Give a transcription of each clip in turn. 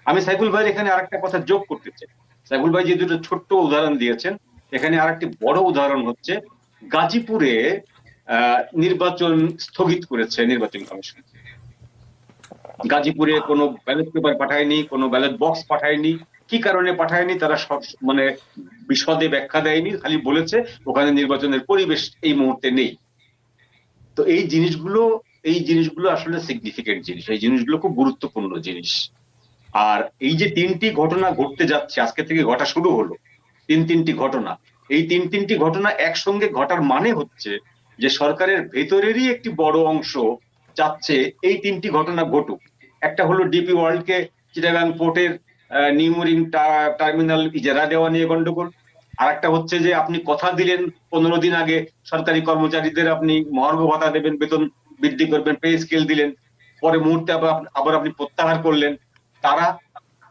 আমি সাইফুল ভাই এখানে আরেকটা কথা যোগ করতে চাই। সাইফুল ভাই যে দুটো ছোট্ট উদাহরণ দিয়েছেন, এখানে আরেকটি বড় উদাহরণ হচ্ছে গাজীপুরে নির্বাচন স্থগিত করেছে নির্বাচন কমিশন। গাজীপুরে কোনো ব্যালট পেপার পাঠায়নি, কোনো ব্যালট বক্স পাঠায়নি। কি কারণে পাঠায়নি তারা মানে বিশদে ব্যাখ্যা দেয়নি, খালি বলেছে ওখানে নির্বাচনের পরিবেশ এই মুহূর্তে নেই। তো এই জিনিসগুলো আসলে সিগনিফিকেন্ট জিনিস, এই জিনিসগুলো খুব গুরুত্বপূর্ণ জিনিস। আর এই যে তিনটি ঘটনা ঘটতে যাচ্ছে, আজকে থেকে ঘটা শুরু হলো তিনটি ঘটনা। এই তিনটি ঘটনা একসঙ্গে ঘটার মানে হচ্ছে যে সরকারের ভেতরেরই একটি বড় অংশ চাচ্ছে এই তিনটি ঘটনা ঘটুক। একটা হলো ডিপি ওয়ার্ল্ড কে চিটাগাং পোর্টের নিউমোরিং টার্মিনাল ইজারা দেওয়া নিয়ে গন্ডগোল। আর একটা হচ্ছে যে আপনি কথা দিলেন 15 দিন আগে সরকারি কর্মচারীদের আপনি মহার্ঘ ভাতা দেবেন, বেতন বৃদ্ধি করবেন, পে স্কেল দিলেন, পরে মুহূর্তে আবার আবার আপনি প্রত্যাহার করলেন। তারা।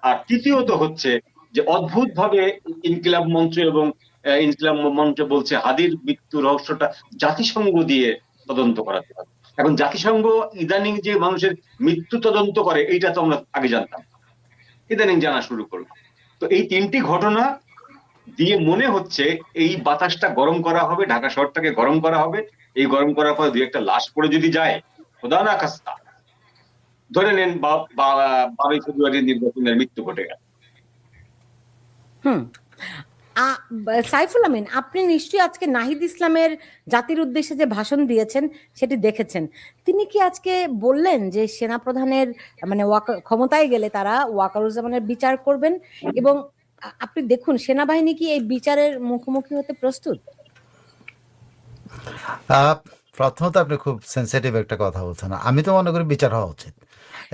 আর তৃতীয়ত হচ্ছে যে অদ্ভুত ভাবে ইনকিলাব মঞ্চ এবং ইনকিলাব মঞ্চ বলছে হাদির মৃত্যু রহস্যটা জাতিসংঘ দিয়ে তদন্ত করাতে হবে। এখন জাতিসংঘ ইদানিং যে মানুষের মৃত্যু তদন্ত করে এইটা তো আমরা আগে জানতাম, ইদানিং জানা শুরু করলাম। তো এই তিনটি ঘটনা দিয়ে মনে হচ্ছে এই বাতাসটা গরম করা হবে, ঢাকা শহরটাকে গরম করা হবে। এই গরম করার পর দুই একটা লাশ পড়ে যদি যায়, খোদা না খাস্তা, ধরে নেন 12ই ফেব্রুয়ারি নির্বাচনের মৃত্যু ঘটে গেল। হুম। সাইফুল আমিন, আপনি নিশ্চয়ই আজকে নাহিদ ইসলামের জাতির উদ্দেশ্যে যে ভাষণ দিয়েছেন সেটি দেখেছেন। তিনি কি আজকে বললেন যে সেনাপ্রধানের মানে ক্ষমতায় গেলে তারা ওয়াকারুজ্জামানের বিচার করবেন, এবং আপনি দেখুন সেনাবাহিনী কি এই বিচারের মুখোমুখি হতে প্রস্তুত? প্রথমত আপনি খুব সেন্সিটিভ একটা কথা বলছেন, আমি তো মনে করি বিচার হওয়া উচিত।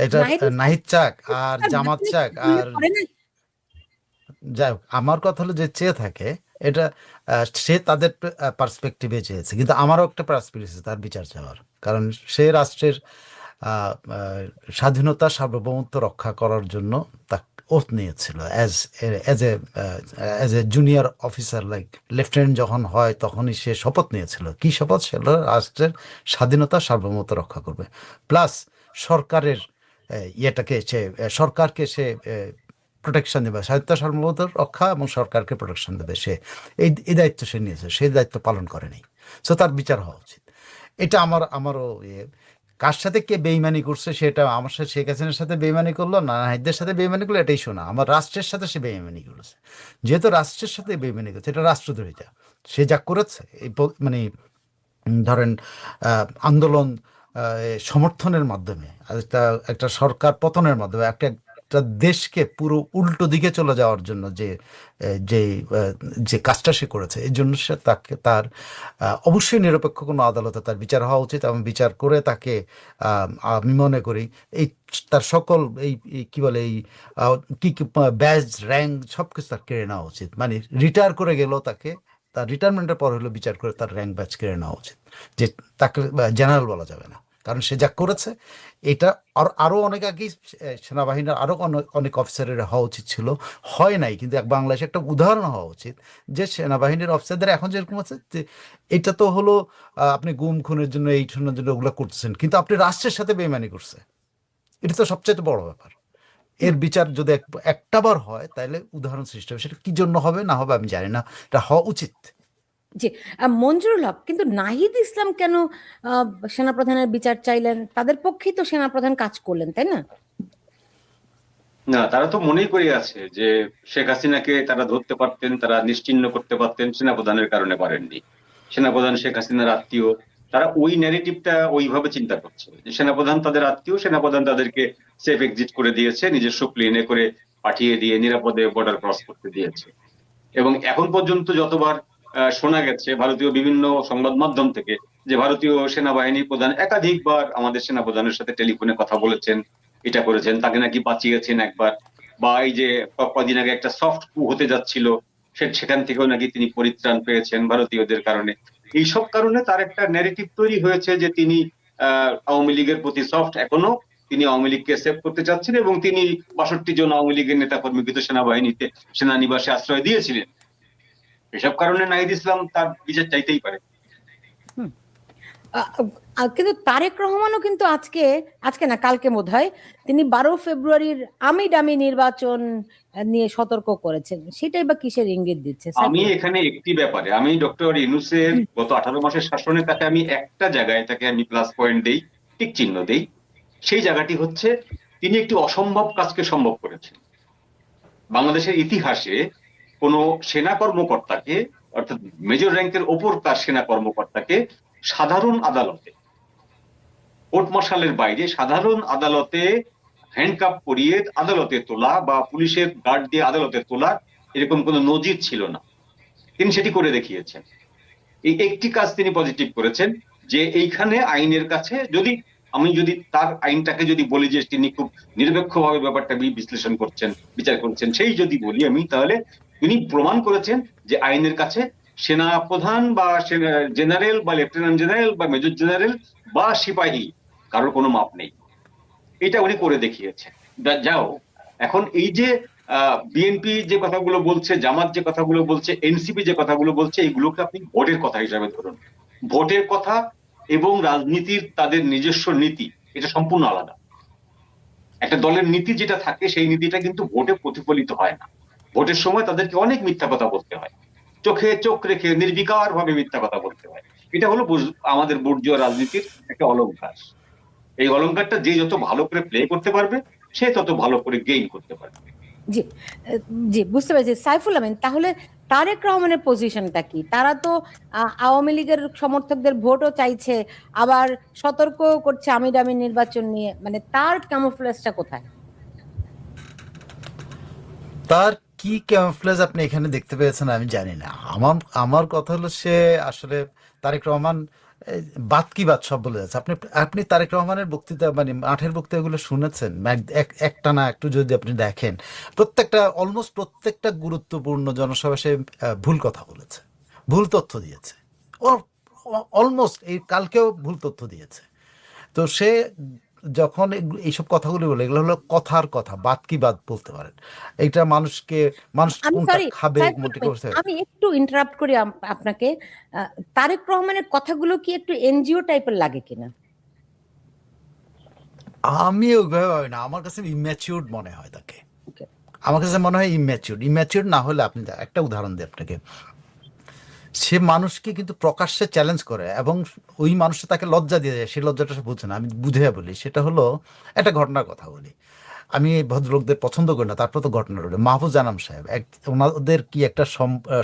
এটা নাহিদ নাহিদ চাক আর ইসলাম জামাত চাক আর যাই হোক, আমার কথা হলো যে চেয়ে থাকে এটা সে তাদের পার্সপেক্টিভে চেয়েছে, কিন্তু আমারও একটা পার্সপেক্টিভ আছে তার বিচার চাওয়ার। কারণ সে রাষ্ট্রের স্বাধীনতা সার্বভৌমত্ব রক্ষা করার জন্য তা ওথ নিয়েছিল as a junior officer, like lieutenant যখন হয় তখনই সে শপথ নিয়েছিল। কি শপথ? সে রাষ্ট্রের স্বাধীনতা সার্বভৌমত্ব রক্ষা করবে, প্লাস সরকারের ইয়েটাকে সে সরকারকে সে প্রোটেকশন দেবে, স্বাধীনতা সার্বভৌমত্ব রক্ষা এবং সরকারকে প্রোটেকশন দেবে। সে এই দায়িত্ব সে নিয়েছে, সেই দায়িত্ব পালন করেনি। সো তার বিচার হওয়া উচিত। এটা আমারও ইয়ে। কার সাথে কে বেইমানি করছে সেটা, আমার সাথে শেখ হাসিনার সাথে বেইমানি করলো না নাহিদের সাথে বেইমানি করলো এটাই শোনা, আমার রাষ্ট্রের সাথে সে বেইমানি করেছে। যেহেতু রাষ্ট্রের সাথে বেইমানি করছে, এটা রাষ্ট্রদ্রোহিতা। সে যা করেছে এই মানে ধরেন আন্দোলন সমর্থনের মাধ্যমে, একটা একটা সরকার পতনের মাধ্যমে, একটা একটা দেশকে পুরো উল্টো দিকে চলে যাওয়ার জন্য যে যে কাজটা সে করেছে, এই জন্য সে তার অবশ্যই নিরপেক্ষ কোনো আদালতে তার বিচার হওয়া উচিত, এবং বিচার করে তাকে আমি মনে করি এই তার সকল কি বলে এই কি কি ব্যাজ র্যাঙ্ক সব কিছু তার কেড়ে নেওয়া উচিত। মানে রিটায়ার করে গেলেও তাকে তার রিটায়ারমেন্টের পর হলো বিচার করে তার র্যাঙ্ক ব্যাচ কেড়ে নেওয়া উচিত। যে তাকে জেনারেল বলা যাবে না, কারণ সে যা করেছে এটা আরও অনেক আগেই সেনাবাহিনীর আরও অনেক অফিসারের হওয়া উচিত ছিল, হয় নাই। কিন্তু বাংলাদেশে একটা উদাহরণ হওয়া উচিত যে সেনাবাহিনীর অফিসারদের এখন যেরকম আছে যে এটা তো হলো আপনি গুম খুনের জন্য এই খুনের জন্য ওগুলো করতেছেন, কিন্তু আপনি রাষ্ট্রের সাথে বেইমানি করছে, এটা তো সবচেয়ে বড় ব্যাপার। এর বিচার যদি একটাবার হয় তাহলে উদাহরণ সৃষ্টি হবে। সেটা কি জন্য হবে না হবে আমি জানি না, এটা হওয়া উচিত। জি। মঞ্জুরুল হক, কিন্তু নাহিদ ইসলাম কেন সেনাপ্রধানের বিচার চাইলেন? তাদের পক্ষেই তো সেনাপ্রধান কাজ করলেন, তাই না? না, তারা তো মনেই করে আছে যে শেখ হাসিনাকে তারা ধরতে পারতেন, তারা নিশ্চিহ্ন করতে পারতেন, সেনাপ্রধানের কারণে পারেননি। সেনাপ্রধান শেখ হাসিনার আত্মীয়, তারা ওই ন্যারেটিভটা ওইভাবে চিন্তা করছে যে সেনাপ্রধান তাদের আত্মীয়, সেনাপ্রধান তাদেরকে সেফ এক্সিট করে দিয়েছে, নিজস্ব প্লেনে করে পাঠিয়ে দিয়ে নিরাপদে বর্ডার ক্রস করতে দিয়েছে। এবং এখন পর্যন্ত যতবার শোনা গেছে ভারতীয় বিভিন্ন সংবাদ মাধ্যম থেকে যে ভারতীয় সেনাবাহিনী প্রধান একাধিকবার আমাদের সেনাপ্রধানের সাথে টেলিফোনে কথা বলেছেন, এটা করেছেন, তাকে নাকি বাঁচিয়েছেন একবার। বা এই যে কদিন আগে একটা সফট কু হতে যাচ্ছিল, সেখান থেকেও নাকি তিনি পরিত্রাণ পেয়েছেন ভারতীয়দের কারণে। এইসব কারণে তার একটা ন্যারেটিভ তৈরি হয়েছে যে তিনি আওয়ামী লীগের প্রতি সফট, এখনো তিনি আওয়ামী লীগকে সেভ করতে চাচ্ছেন, এবং তিনি 62 জন আওয়ামী লীগের নেতা কর্মীকে তো সেনাবাহিনীতে সেনানিবাসে আশ্রয় দিয়েছিলেন। এসব কারণে নাহিদ ইসলাম তার বিচার চাইতেই পারে। কিন্তু তারেক রহমানও কিন্তু আজকে, আজকে না কালকে বোধহয়, তিনি 12 ফেব্রুয়ারির আমি ডামি নির্বাচন নিয়ে সতর্ক করেছেন। সেটাই বা কিসের ইঙ্গিত দিচ্ছে আমি সাইফুল? এখানে একটি ব্যাপারে, আমি ডক্টর ইউনূসের গত 18 মাসের শাসনে তাকে আমি একটা জায়গায় তাকে আমি প্লাস পয়েন্ট দেই, টিক চিহ্ন দেই। সেই জায়গাটি হচ্ছে তিনি একটি অসম্ভব কাজকে সম্ভব করেছেন। বাংলাদেশের ইতিহাসে কোনো সেনা কর্মকর্তাকে, অর্থাৎ মেজর র্যাঙ্কের ওপর তার সেনা কর্মকর্তাকে সাধারণ আদালতে, কোর্ট মার্শালের বাইরে সাধারণ আদালতে হ্যান্ডকাপ পরিয়ে আদালতে তোলা বা পুলিশের গার্ড দিয়ে আদালতে তোলা, এরকম কোনো নজির ছিল না। তিনি সেটি করে দেখিয়েছেন। এই একটি কাজ তিনি পজিটিভ করেছেন, যে এইখানে আইনের কাছে আমি যদি তার আইনটাকে যদি বলি যে তিনি খুব নিরপেক্ষভাবে ব্যাপারটা বিশ্লেষণ করছেন, বিচার করছেন, সেই যদি বলি আমি, তাহলে তিনি প্রমাণ করেছেন যে আইনের কাছে সেনা প্রধান বা জেনারেল বা লেফটেন্যান্ট জেনারেল বা মেজর জেনারেল বা সিপাহী কারোর কোনো মাপ নেই। এটা উনি করে দেখিয়েছেন। যাও, এখন এই যে বিএনপি যে কথাগুলো বলছে, জামাত যে কথাগুলো বলছে, এনসিপি যে কথাগুলো বলছে, এইগুলোকে আপনি ভোটের কথা হিসাবে ধরুন। ভোটের কথা এবং রাজনীতির তাদের নিজস্ব নীতি, এটা সম্পূর্ণ আলাদা। একটা দলের নীতি যেটা থাকে, সেই নীতিটা কিন্তু ভোটে প্রতিফলিত হয় না। ভোটের সময় তাদেরকে অনেক মিথ্যা কথা বলতে হয়, চোখে চোখ রেখে নির্বিকার ভাবে মিথ্যা কথা বলতে হয়। এটা হলো আমাদের বুর্জোয়া রাজনীতির একটা অলংকার। এই অলংকারটা যে যত ভালো করে প্লে করতে পারবে, সে তত ভালো করে গেইন করতে পারবে। জি, আহ, জি বুঝতে পেরেছি সাইফুল আমিন। তাহলে তারেক রহমানের পজিশনটা কি? তারা তো আওয়ামী লীগের সমর্থকদের ভোটও চাইছে, আবার সতর্ক করছে আমি ডামি নির্বাচন নিয়ে, মানে তার ক্যামোফ্লেজটা কোথায়? তার কি ক্যামফ্লেজ আপনি এখানে দেখতে পেয়েছেন আমি জানি না। আমার আমার কথা হলো সে আসলে তারেক রহমান এই, বাত কি বাত সব বলে যাচ্ছে। আপনি আপনি তারেক রহমানের বক্তৃতা মানে মাঠের বক্তৃতাগুলো শুনেছেন? একটা না একটু যদি আপনি দেখেন, প্রত্যেকটা অলমোস্ট প্রত্যেকটা গুরুত্বপূর্ণ জনসভা সে ভুল কথা বলেছে, ভুল তথ্য দিয়েছে। ও অলমোস্ট এই কালকেও ভুল তথ্য দিয়েছে। তো সে যখন এইসব কথাগুলো বলে, এগুলো হলো কথার কথা, বাদ কি বাদ বলতে পারেন। এইটা মানুষ আমি কোনটা সরি খাবে সাইফুল কোনটা আমিন, করতে। আমি একটু ইন্টারাপ্ট করি আপনাকে। তারেক রহমানের কথাগুলো কি একটু এনজিও টাইপের লাগে কিনা? আমি ওইভাবে ভাবি না, আমার কাছে ইম্যাচিউর্ড মনে হয় তাকে। Okay. আমার কাছে মনে হয় ইম্যাচিউর্ড না হলে, আপনি একটা উদাহরণ দিই আপনাকে। সে মানুষকে কিন্তু প্রকাশ্যে চ্যালেঞ্জ করে এবং ওই মানুষটা তাকে লজ্জা দিয়ে যায়, সেই লজ্জাটা সে বুঝে না। আমি বুঝে বলি, সেটা হলো একটা ঘটনার কথা বলি। আমি এই ভদ্রলোকদের পছন্দ করি না, তারপর তো ঘটনা রইল। মাহফুজ জানাম সাহেব ওনাদের কি একটা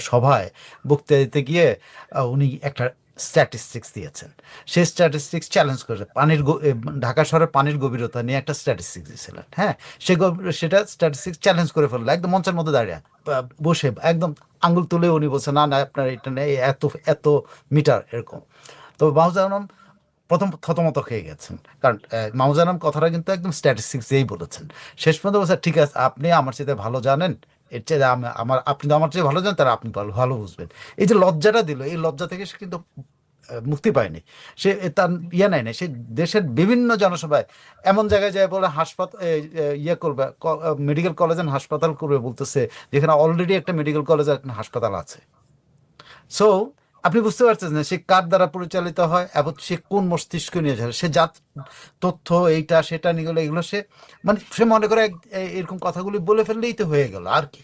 সভায় বক্তৃতা দিতে গিয়ে উনি একটা স্ট্যাটিস্টিক্স দিয়েছেন। সেই স্ট্যাটিস্টিক্স চ্যালেঞ্জ করেছে, ঢাকা শহরের পানির গভীরতা নিয়ে একটা স্ট্যাটিস্টিক্স দিয়েছিলেন। হ্যাঁ, সেটা স্ট্যাটিস্টিক্স চ্যালেঞ্জ করে ফেললো একদম মঞ্চের মধ্যে দাঁড়িয়ে, বসে একদম আঙ্গুল তুলে উনি বলছে না না আপনার এটা নেই, এত এত মিটার এরকম। তো মাহফুজ জানাম প্রথম থতমত খেয়ে গেছেন, কারণ মাউজানাম কথাটা কিন্তু একদম স্ট্যাটিস্টিক্স দিয়েই বলেছেন। শেষ পর্যন্ত বলছে ঠিক আছে, আপনি আমার চেয়ে ভালো জানেন, এর চেয়ে আপনি তো আমার চেয়ে ভালো জানেন, তারা আপনি ভালো ভালো বুঝবেন। এই যে লজ্জাটা দিল, এই লজ্জা থেকে সে কিন্তু মুক্তি পায়নি। সে তার নেয় না, সে দেশের বিভিন্ন জনসভায় এমন জায়গায় যায় বলে হাসপাতাল ইয়ে করবে, মেডিকেল কলেজ এন্ড হাসপাতাল করবে বলতেছে, যেখানে অলরেডি একটা মেডিকেল কলেজ আর একটা হাসপাতাল আছে। সো আপনি বুঝতে পারছেন না সে কার দ্বারা পরিচালিত হয় এবং সে কোন মস্তিষ্ক নিয়ে চলে। সে তথ্য এইটা সেটা নিয়ে গেলো, এগুলো সে মানে সে মনে করে এরকম কথাগুলি বলে ফেললেই তো হয়ে গেল, আর কি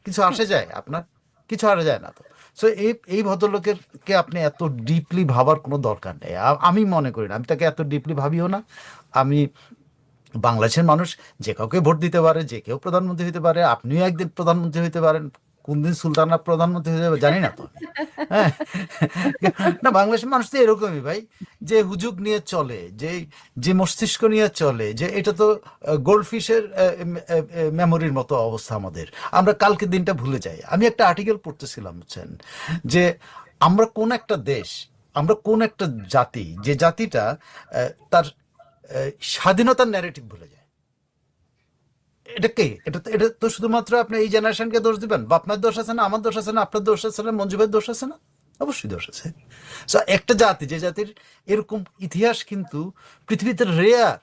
কিছু আসে যায় আপনার? কিছু আসে যায় না তো। সো এই ভদ্রলোকের কে আপনি এত ডিপলি ভাবার কোনো দরকার নেই। আমি মনে করি না, আমি তাকে এত ডিপলি ভাবিও না। আমি বাংলাদেশের মানুষ যে কাউকে ভোট দিতে পারে, যে কেউ প্রধানমন্ত্রী হতে পারে, আপনিও একদিন প্রধানমন্ত্রী হতে পারেন। কোন দিন সুলতানা প্রধানমন্ত্রী হতে যাবে জানি না তো আমি। হ্যাঁ, না বাংলাদেশের মানুষ তো এরকমই ভাই, যে হুজুগ নিয়ে চলে, যে যে মস্তিষ্ক নিয়ে চলে, যে এটা তো গোল্ডফিশের মেমোরির মতো অবস্থা আমাদের। আমরা কালকে দিনটা ভুলে যাই। আমি একটা আর্টিকেল পড়তেছিলাম, বুঝছেন, যে আমরা কোন একটা দেশ, আমরা কোন একটা জাতি, যে জাতিটা তার স্বাধীনতার ন্যারেটিভ ভুলে যায়। এটা কে? এটা তো শুধুমাত্র আপনি এই জেনারেশনকে দোষ দিবেন, বা আপনার দোষ আছে না, আমার দোষ আছে না, আপনার দোষ আছে না, মঞ্জু ভাইয়ের দোষ আছে না? অবশ্যই দোষ আছে। So, একটা জাতি, যে জাতির এরকম ইতিহাস কিন্তু পৃথিবীতে রেয়ার,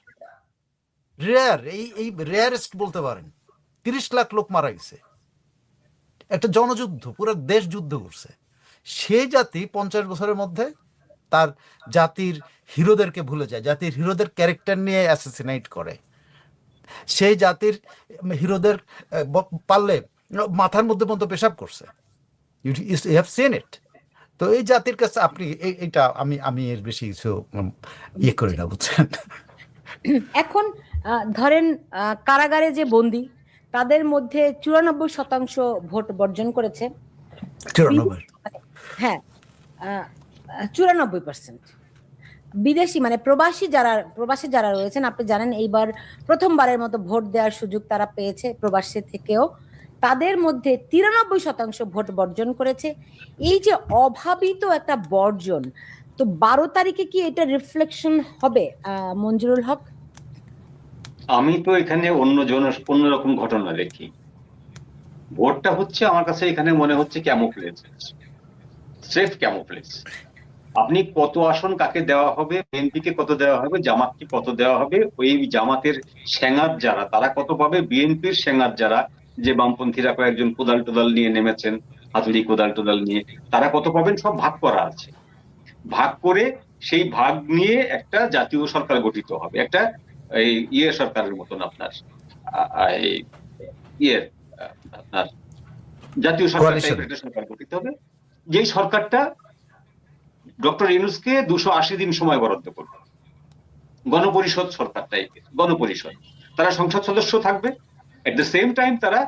রেয়ার, এই রেয়ারেস্ট বলতে পারেন। 30 লাখ লোক মারা গেছে, একটা জনযুদ্ধ, পুরো দেশ যুদ্ধ করছে। সেই জাতি 50 বছরের মধ্যে তার জাতির হিরোদেরকে ভুলে যায়, জাতির হিরোদের ক্যারেক্টার নিয়ে অ্যাসাসিনেট করে। সেই জাতির হিরোদের পারলে মাথার মধ্যে মতো পেশাব করছে। You have seen it. তো এই জাতির কাছে আপনি এইটা আমি আমি এর বেশি কিছু ইয়ে করি না, বুঝছেন। এখন ধরেন কারাগারে যে বন্দী, তাদের মধ্যে 94% ভোট বর্জন করেছে। 94। হ্যাঁ, 94%। বিদেশি মানে প্রবাসী যারা রয়েছেন, আপনি জানেন এইবার প্রথমবারের মতো ভোট দেওয়ার সুযোগ তারা পেয়েছে প্রবাসী থেকেও। তাদের মধ্যে 93% ভোট বর্জন করেছে। এই যে অভাবিত একটা বর্জন, তো 12 তারিখে কি এটা রিফ্লেকশন হবে মঞ্জুরুল হক? আমি তো এখানে অন্যরকম ঘটনা দেখি। ভোটটা হচ্ছে আমার কাছে এখানে মনে হচ্ছে ক্যামোফ্লেজ, স্রেফ ক্যামোফ্লেজ। আপনি কত আসন কাকে দেওয়া হবে, বিএনপিকে কত দেওয়া হবে, জামাতকে কত দেওয়া হবে, ওই জামাতের সেঙ্গাত যারা তারা কত পাবে, বিএনপির সেঙ্গাত যারা, যে বামপন্থীরা কয়েকজন কোদাল টোদাল নিয়ে নেমেছেন, হাতুড়ি কোদাল টোদাল নিয়ে, তারা কত পাবেন সব ভাগ করা আছে। ভাগ করে সেই ভাগ নিয়ে একটা জাতীয় সরকার গঠিত হবে, একটা এই সরকারের মতন আপনার এই আপনার জাতীয় সরকার টাইপের একটা সরকার গঠিত হবে, যেই সরকারটা ডক্টর ইউনূসকে 280 দিন সময় বরাদ্দ করবে। গণপরিষদ সরকার টাইপের, গণপরিষদ, তারা সংসদ সদস্য থাকবে, এট দ্য সেম টাইম তারা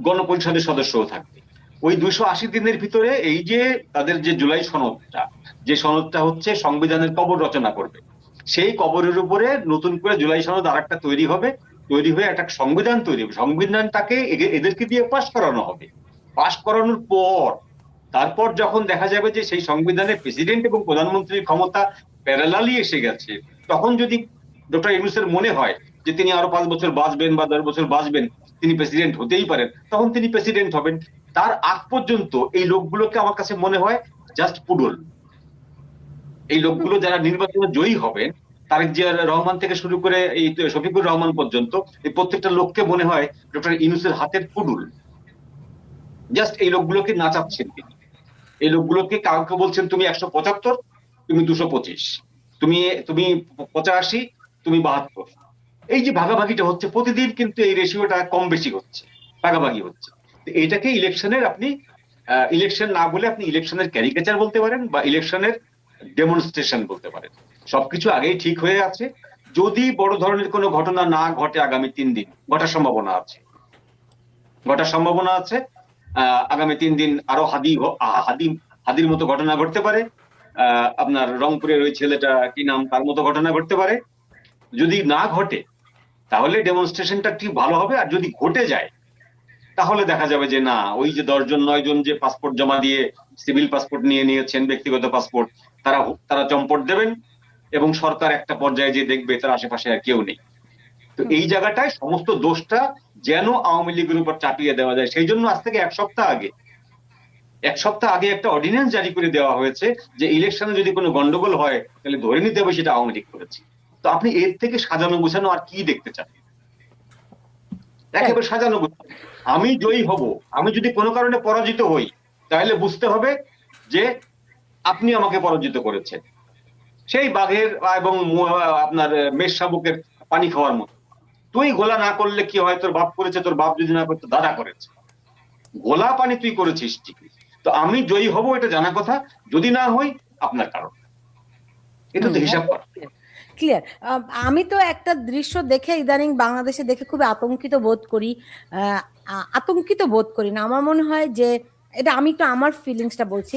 গণপরিষদের সদস্যও থাকবে। ওই 280 দিনের ভিতরে এই যে তাদের যে জুলাই সনদটা, যে সনদটা হচ্ছে সংবিধানের কবর রচনা করবে, সেই কবরের উপরে নতুন করে জুলাই সনদ আর একটা তৈরি হয়ে একটা সংবিধান তৈরি হবে। সংবিধানটাকে এদেরকে দিয়ে পাশ করানো হবে। পাশ করানোর পর তারপর যখন দেখা যাবে যে সেই সংবিধানে প্রেসিডেন্ট এবং প্রধানমন্ত্রীর ক্ষমতা প্যারালালি এসে গেছে, তখন যদি ডক্টর ইউনূসের মনে হয় যে তিনি আরো 5 বছর বাঁচবেন বা 10 বছর বাঁচবেন, তিনি প্রেসিডেন্ট হতেই পারেন, তখন তিনি প্রেসিডেন্ট হবেন। তার আগ পর্যন্ত এই লোকগুলোকে আমার কাছে মনে হয় জাস্ট পুডল। এই লোকগুলো যারা নির্বাচনে জয়ী হবেন, তারেক জিয়া রহমান থেকে শুরু করে এই শফিকুর রহমান পর্যন্ত, এই প্রত্যেকটা লোককে মনে হয় ডক্টর ইউনূসের হাতের পুডুল। জাস্ট এই লোকগুলোকে নাচাচ্ছেন তিনি। এই লোকগুলোকে কাউকে বলছেন তুমি 175, তুমি 225, তুমি 85, তুমি 72। এই যে ভাগাভাগিটা হচ্ছে প্রতিদিন, কিন্তু এই রেশিওটা কম বেশি হচ্ছে, ভাগাভাগি হচ্ছে। এইটাকে ইলেকশনের আপনি ইলেকশন না বলে আপনি ইলেকশনের ক্যারিকেচার বলতে পারেন বা ইলেকশনের ডেমনস্ট্রেশন বলতে পারেন। সবকিছু আগেই ঠিক হয়ে আছে। যদি বড় ধরনের কোনো ঘটনা না ঘটে আগামী 3 দিন, ঘটার সম্ভাবনা আছে। আগামী 3 দিন আরো হাদির মতো ঘটনা ঘটতে পারে। আপনার রংপুরের ওই ছেলেটা কি নাম, তার মতো ঘটনা ঘটতে পারে। যদি না ঘটে তাহলে ডেমনস্ট্রেশনটা ঠিক ভালো হবে। আর যদি ঘটে যায় তাহলে দেখা যাবে যে না, ওই যে 10 জন 9 জন যে পাসপোর্ট জমা দিয়ে সিভিল পাসপোর্ট নিয়েছেন, ব্যক্তিগত পাসপোর্ট, তারা চম্পট দেবেন এবং সরকার একটা পর্যায়ে যে দেখবে তার আশেপাশে আর কেউ নেই। তো এই জায়গাটায় সমস্ত দোষটা যেন আওয়ামী লীগের উপর চাপিয়ে দেওয়া যায়, সেই জন্য আজ থেকে এক সপ্তাহ আগে একটা অর্ডিন্যান্স জারি করে দেওয়া হয়েছে যে ইলেকশনে যদি কোনো গন্ডগোল হয় তাহলে ধরে নিতে হবে সেটা আওয়ামী লীগ করেছে। তো আপনি এর থেকে সাজানো গোছানো আর কি দেখতে চান? একেবারে সাজানো গোছানো। আমি জয়ী হব, আমি যদি কোনো কারণে পরাজিত হই, তাহলে বুঝতে হবে যে আপনি আমাকে পরাজিত করেছেন। সেই বাঘের এবং আপনার মেষ শাবকের পানি খাওয়ার মতো। তুই গোলা না করলে কি হয়, তোর বাপ করেছে, তোর বাপ যদি না করতো দাদা করেছে, গোলা পানি তুই করেছিস ঠিকই। তো আমি জয়ী হব এটা জানা কথা, যদি না হই আপনার কারণ, এটা তো হিসাব করা ক্লিয়ার। আমি তো একটা দৃশ্য দেখে ইদানিং বাংলাদেশে দেখে খুব আতঙ্কিত বোধ করি না। আমার মনে হয় যে এটা, আমি তো আমার ফিলিংসটা বলছি,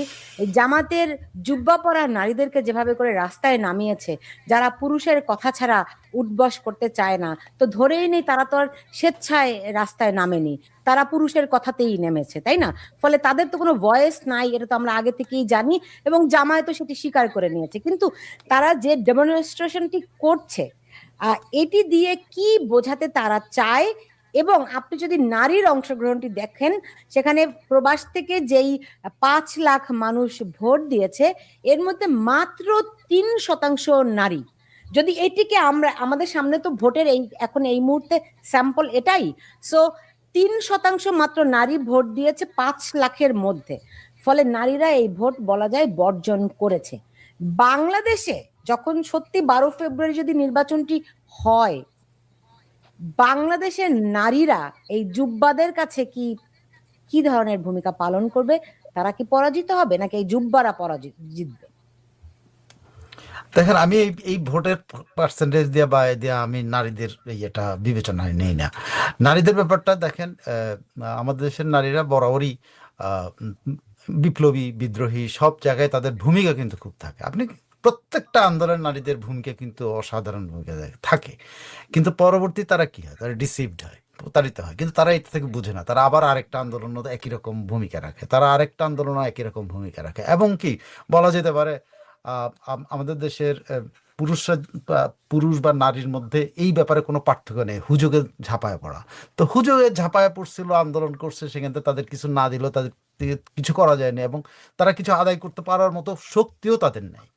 জামাতের জুব্বা পরা নারীদেরকে যেভাবে করে রাস্তায় নামিয়েছে, যারা পুরুষের কথা ছাড়া উঠবস করতে চায় না, তো ধরেই নেই তারা তো আর স্বেচ্ছায় রাস্তায় নামেনি, তারা পুরুষের কথাতেই নেমেছে, তাই না? ফলে তাদের তো কোনো ভয়েস নাই, এটা তো আমরা আগে থেকেই জানি, এবং জামায়াত তো সেটি স্বীকার করে নিয়েছে। কিন্তু তারা যে ডেমনস্ট্রেশনটি করছে, এটি দিয়ে কি বোঝাতে তারা চায়? এবং আপনি যদি নারীর অংশগ্রহণটি দেখেন, সেখানে প্রবাস থেকে যেই 5 লাখ মানুষ ভোট দিয়েছে, এর মধ্যে মাত্র 3% নারী। যদি এটিকে আমরা, আমাদের সামনে তো ভোটের এখন এই মুহূর্তে স্যাম্পল এটাই, সো 3% মাত্র নারী ভোট দিয়েছে 5 লাখের মধ্যে। ফলে নারীরা এই ভোট বলা যায় বর্জন করেছে। বাংলাদেশে যখন সত্যি 12 ফেব্রুয়ারি যদি নির্বাচনটি হয়, বাংলাদেশের নারীরা এই জুব্বাদের কাছে কি কি ধরনের ভূমিকা পালন করবে? তারা কি পরাজিত হবে নাকি এই জুব্বারা জিতবে? দেখেন, আমি এই ভোটের পার্সেন্টেজ দিয়ে বা এ দিয়ে আমি নারীদের এটা বিবেচনায় নেই না। নারীদের ব্যাপারটা দেখেন, আমাদের দেশের নারীরা বরাবরই বিপ্লবী, বিদ্রোহী সব জায়গায় তাদের ভূমিকা কিন্তু খুব থাকে। আপনি প্রত্যেকটা আন্দোলন নারীদের ভূমিকা কিন্তু অসাধারণ ভূমিকা থাকে, কিন্তু পরবর্তী তারা কি হয়, তারা ডিসিভড হয়, প্রতারিত হয়। কিন্তু তারা এটা থেকে বুঝে না, তারা আবার আরেকটা আন্দোলনও একই রকম ভূমিকা রাখে, তারা আরেকটা আন্দোলনও একই রকম ভূমিকা রাখে। এবং কি বলা যেতে পারে, আমাদের দেশের পুরুষ বা নারীর মধ্যে এই ব্যাপারে কোনো পার্থক্য নেই, হুজুগে ঝাঁপায় পড়া। তো হুজুগে ঝাঁপায় পড়ছিল, আন্দোলন করছে, সেখান থেকে তাদের কিছু না দিলেও তাদের থেকে কিছু করা যায়নি, এবং তারা কিছু আদায় করতে পারার মতো শক্তিও তাদের নেই।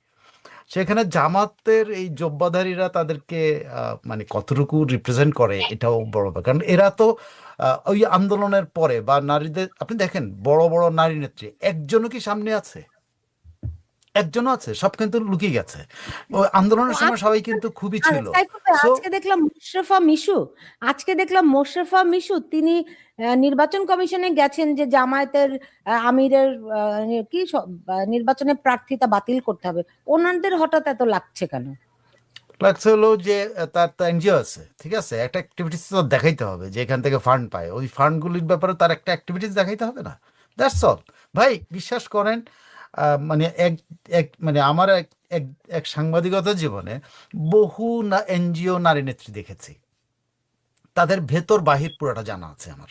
সেখানে জামাতের এই জব্বাধারীরা তাদেরকে মানে কতটুকু রিপ্রেজেন্ট করে এটাও বড় ব্যাপার। কারণ এরা তো ওই আন্দোলনের পরে বা নারীদের, আপনি দেখেন বড় বড় নারী নেত্রী একজনও কি সামনে আছে? একজনও আছে? সব কিন্তু লুকিয়ে গেছে। ওই আন্দোলনের সময় সবাই কিন্তু খুবই ছিল। সো আজকে দেখলাম মোশরেফা মিশু তিনি নির্বাচন কমিশনে গেছেন যে জামায়াতের আমিরের কি নির্বাচনে প্রার্থিতা বাতিল করতে হবে। ওনাদের হঠাৎ এত লাগছে কেন? লাগছে হলো যে তার তো এনজিও আছে, ঠিক আছে, একটা অ্যাক্টিভিটিস তো দেখাইতে হবে যে এখান থেকে ফান্ড পায়, ওই ফান্ডগুলির ব্যাপারে তার একটা অ্যাক্টিভিটিস দেখাইতে হবে না? দ্যাটস অল ভাই। বিশ্বাস করেন, মানে এক এক মানে আমার এক সাংবাদিকতার জীবনে বহু এনজিও নারী নেত্রী দেখেছি, তাদের ভেতর বাহির পুরোটা জানা আছে আমার।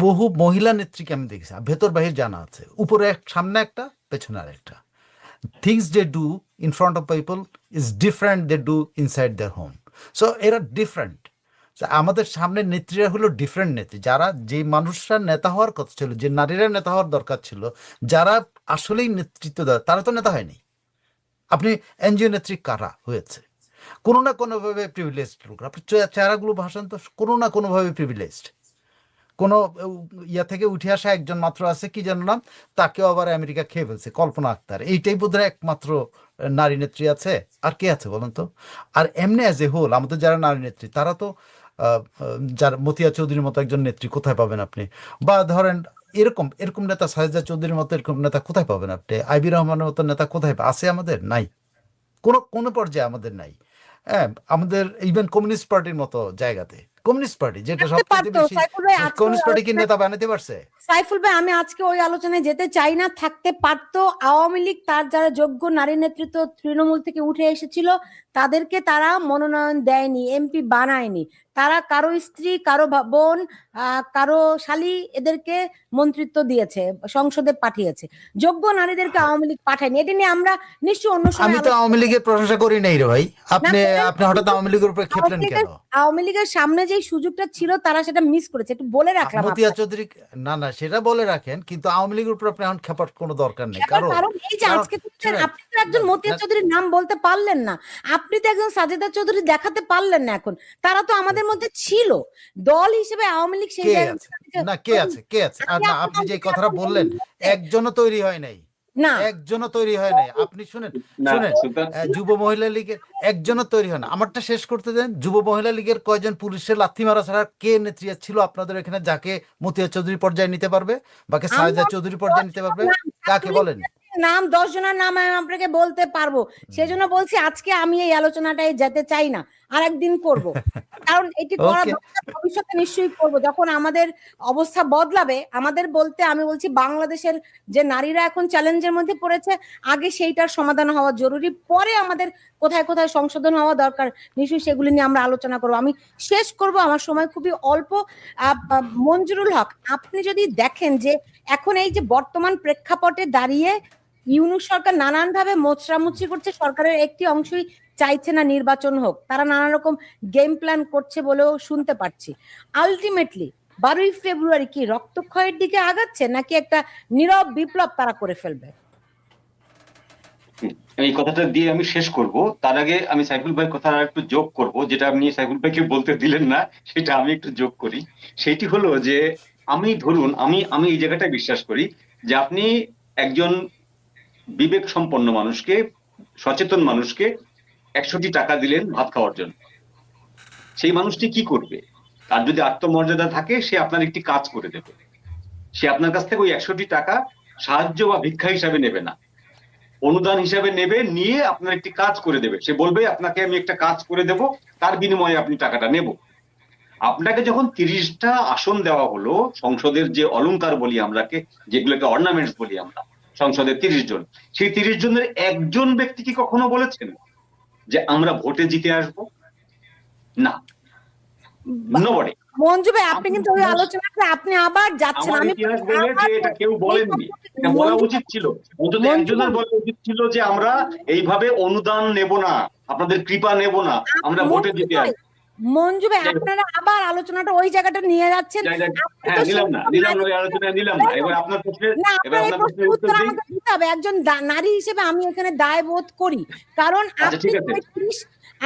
বহু মহিলা নেত্রীকে আমি দেখেছি, ভেতর বাহির জানা আছে, উপরে সামনে একটা, পেছনে আর একটা। things they do in front of people is different they do inside their home. So এরা ডিফারেন্ট। আমাদের সামনে নেত্রীরা হলো ডিফারেন্ট নেত্রী, যারা যে মানুষরা নেতা হওয়ার কথা ছিল, যে নারীরা নেতা হওয়ার দরকার ছিল, যারা আসলেই নেতৃত্ব দেয়, তারা তো নেতা হয়নি। আপনি এনজিও নেত্রী কারা হয়েছে? কোনো না কোনোভাবে প্রিভিলেজড লোক। আপনি চেহারাগুলো ভাষণ তো কোনো না কোনোভাবে প্রিভিলেজড। কোনো ইয়া থেকে উঠে আসা একজন মাত্র আছে, কি যেন নাম, তাকেও আবার আমেরিকা খেয়ে ফেলছে, কল্পনা আক্তার। এইটাই বোধহয় একমাত্র নারী নেত্রী আছে। আর কে আছে বলেন তো? আর এমনি অ্যাজ এ হোল আমাদের যারা নারী নেত্রী, তারা তো যার মতিয়া চৌধুরীর মতো একজন নেত্রী কোথায় পাবেন আপনি? বা ধরেন এরকম এরকম নেতা, সাজেদা চৌধুরীর মতো এরকম নেতা কোথায় পাবেন আপনি? আইবি রহমানের মতো নেতা কোথায় আছে? আমাদের নাই, কোনো কোনো পর্যায়ে আমাদের নাই। হ্যাঁ, আমাদের ইভেন কমিউনিস্ট পার্টির মতো জায়গাতে, কমিউনিস্ট পার্টি যেটা থাকতে সবচেয়ে পারতো বেশি, সাইফুল ভাই, আজকে কমিউনিস্ট পার্টি কি নেতা বানাতে পারছে? সাইফুল ভাই, আমি আজকে ওই আলোচনায় যেতে চাই না। থাকতে পারতো। আওয়ামী লীগ তার যারা যোগ্য নারী নেতৃত্ব তৃণমূল থেকে উঠে এসেছিল তাদেরকে তারা মনোনয়ন দেয়নি, এমপি বানায়নি। তারা কারো স্ত্রী, কারো বোন, কারো শালী এদেরকে মন্ত্রিত্ব দিয়েছে, সংসদে পাঠিয়েছে। যোগ্য নারীদেরকে আওয়ামী লীগ পাঠায়নি। এটা নিয়ে আমরা নিশ্চয়ই অন্য আমি সময় তো আওয়ামী লীগের প্রশংসা করি নাই রে ভাই। আপনি আপনি হঠাৎ আওয়ামী লীগের উপরে খেপলেন কেন? আওয়ামী লীগের সামনে যে সুযোগটা ছিল তারা সেটা মিস করেছে, একটু বলে রাখলাম। মতিয়া চৌধুরী, না না সেটা বলে রাখেন, কিন্তু আওয়ামী লীগের উপর আপনি এখন খেপার কোনো দরকার নেই। কারণ এই যে আজকে আপনি তো একজন মতিয়া চৌধুরীর নাম বলতে পারলেন না, আপনি তো একজন সাজেদা চৌধুরী দেখাতে পারলেন না। এখন তারা তো আমাদের মধ্যে ছিল, দল হিসেবে আওয়ামী লীগ সেই কে আছে? না কে আছে? কে আছে? আর না, আপনি যে কথাটা বললেন, একজনও তৈরি হয় নাই, না একজনও তৈরি হয় নাই। আপনি শুনেন শুনেন, যুব মহিলা লীগের একজনও তৈরি হয় না। আমারটা শেষ করতে দেন। যুব মহিলা লীগের কয়জন পুলিশের লাথি মারা ছাড়া কে নেত্রী ছিল আপনাদের এখানে, যাকে মতিয়া চৌধুরী পর্যায়ে নিতে পারবে, বাকে সাজেদা চৌধুরী পর্যায়ে নিতে পারবে? কাকে বলেন? নাম 10 জনের নাম আমি আপনাকে বলতে পারবো। সেজন্য বলছি আজকে আমি এই আলোচনাটায় যেতে চাই না, আরেকদিন করব। কারণ এটি করা দরকার, ভবিষ্যতে নিশ্চয়ই করব। যখন আমাদের অবস্থা বদলাবে, আমাদের বলতে আমি বলছি বাংলাদেশের যে নারীরা এখন চ্যালেঞ্জের মধ্যে পড়েছে, আগে সেইটার সমাধান হওয়া জরুরি, পরে আমাদের কোথায় কোথায় সংশোধন হওয়া দরকার নিশ্চয়ই সেগুলি নিয়ে আমরা আলোচনা করবো। আমি শেষ করব, আমার সময় খুবই অল্প। মঞ্জুরুল হক, আপনি যদি দেখেন যে এখন এই যে বর্তমান প্রেক্ষাপটে দাঁড়িয়ে ইউনূস সরকার নানানভাবে মোচড়ামুচড়ি করছে, সরকারের একটি অংশই চাইছে না নির্বাচন হোক, তারা নানা রকম গেম প্ল্যান করছে বলেও শুনতে পাচ্ছি। আলটিমেটলি 12ই ফেব্রুয়ারি কি রক্তক্ষয়ের দিকে আগাচ্ছে, নাকি একটা নীরব বিপ্লব তারা করে ফেলবে? এই কথাটা দিয়ে আমি শেষ করব। তার আগে আমি সাইফুল ভাইয়ের কথা একটু যোগ করব, যেটা আপনি সাইফুল ভাইকে বলতে দিলেন না, সেটা আমি একটু যোগ করি। সেটি হলো যে আমি ধরুন আমি আমি এই জায়গাটায় বিশ্বাস করি যে আপনি একজন বিবেক সম্পন্ন মানুষকে, সচেতন মানুষকে 100টি টাকা দিলেন ভাত খাওয়ার জন্য, সেই মানুষটি কি করবে? তার যদি আত্মমর্যাদা থাকে, সে আপনার একটি কাজ করে দেবে। সে আপনার কাছ থেকে ওই 100টি টাকা সাহায্য বা ভিক্ষা হিসাবে নেবে না, অনুদান হিসাবে নেবে, নিয়ে আপনার একটি কাজ করে দেবে। সে বলবে আপনাকে আমি একটা কাজ করে দেব, তার বিনিময়ে আপনি টাকাটা নেব। আপনাকে যখন 30টা আসন দেওয়া হলো, সংসদের যে অলংকার বলি আমরাকে, যেগুলোকে অর্নামেন্টস বলি আমরা, সংসদের 30 জন, সেই 30 জনের একজন ব্যক্তি কি কখনো বলেছেন যে আমরা ভোটে জিতে আসবো? না, নোবডি। মঞ্জু ভাই, আপনি কিন্তু ওই আলোচনাতে আপনি আবার যাচ্ছেন। আমার আমি ইতিহাস বলে যে এটা কেউ বলেননি, এটা বলা উচিত ছিল, অন্তত একজনের বলা উচিত ছিল যে আমরা এইভাবে অনুদান নেব না, আপনাদের কৃপা নেব না, আমরা ভোটে জিতে আসবো। মঞ্জু ভাই, আপনারা আবার আলোচনাটা ওই জায়গাটা নিয়ে যাচ্ছেন। হ্যাঁ, নিলাম না ওই আলোচনায় নিলাম না। এবার আপনার প্রশ্নের উত্তর আমাকে দিতে হবে। একজন নারী হিসেবে আমি এখানে দায়বোধ করি, কারণ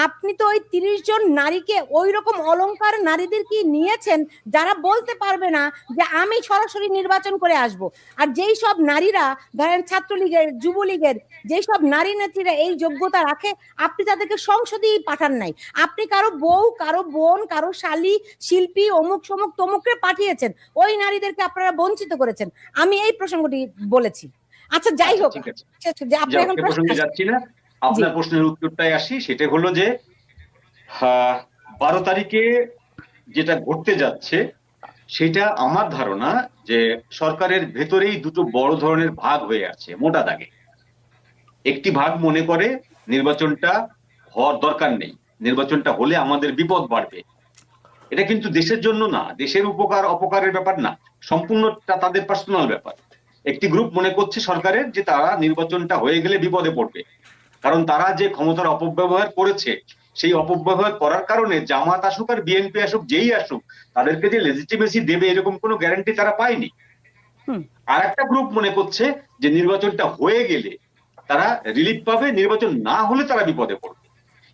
আপনি তো ওই 30 জন নারীকে ওই রকম অলংকার নারীদের কি নিয়েছেন যারা বলতে পারবে না যে আমি সরাসরি নির্বাচন করে আসব। আর যেই সব নারীরা ধরেন ছাত্রলীগের, যুবলীগের, যেই সব নারী নেত্রীরা এই যোগ্যতা রাখে, আপনি তাদেরকে সংসদেই পাঠান নাই। আপনি কারো বউ, কারো বোন, কারো শালী, শিল্পী, অমুক সমুক তমুককে পাঠিয়েছেন, ওই নারীদেরকে আপনারা বঞ্চিত করেছেন। আমি এই প্রসঙ্গটি বলেছি। আচ্ছা, যাই হোক, ঠিক আছে, যে আপনি এখন প্রসঙ্গে যাচ্ছি না, আপনার প্রশ্নের উত্তরটাই আসি। সেটা হলো যে 12 তারিখে যেটা ঘটতে যাচ্ছে, সেটা আমার ধারণা যে সরকারের ভেতরেই দুটো বড় ধরনের ভাগ হয়ে আছে মোটা দাগে। একটি ভাগ মনে করে নির্বাচনটা হওয়ার দরকার নেই, নির্বাচনটা হলে আমাদের বিপদ বাড়বে। এটা কিন্তু দেশের জন্য না, দেশের উপকার অপকারের ব্যাপার না, সম্পূর্ণটা তাদের পার্সোনাল ব্যাপার। একটি গ্রুপ মনে করছে সরকারের যে তারা নির্বাচনটা হয়ে গেলে বিপদে পড়বে, কারণ তারা যে ক্ষমতার অপব্যবহার করেছে, সেই অপব্যবহার করার কারণে জামাত আসুক আর বিএনপি আসুক, যেই আসুক, তাদেরকে যে লেজিটিমেসি দেবে এরকম কোনো গ্যারান্টি তারা পায়নি। আর একটা গ্রুপ মনে করছে যে নির্বাচনটা হয়ে গেলে তারা রিলিফ পাবে, নির্বাচন না হলে তারা বিপদে পড়বে।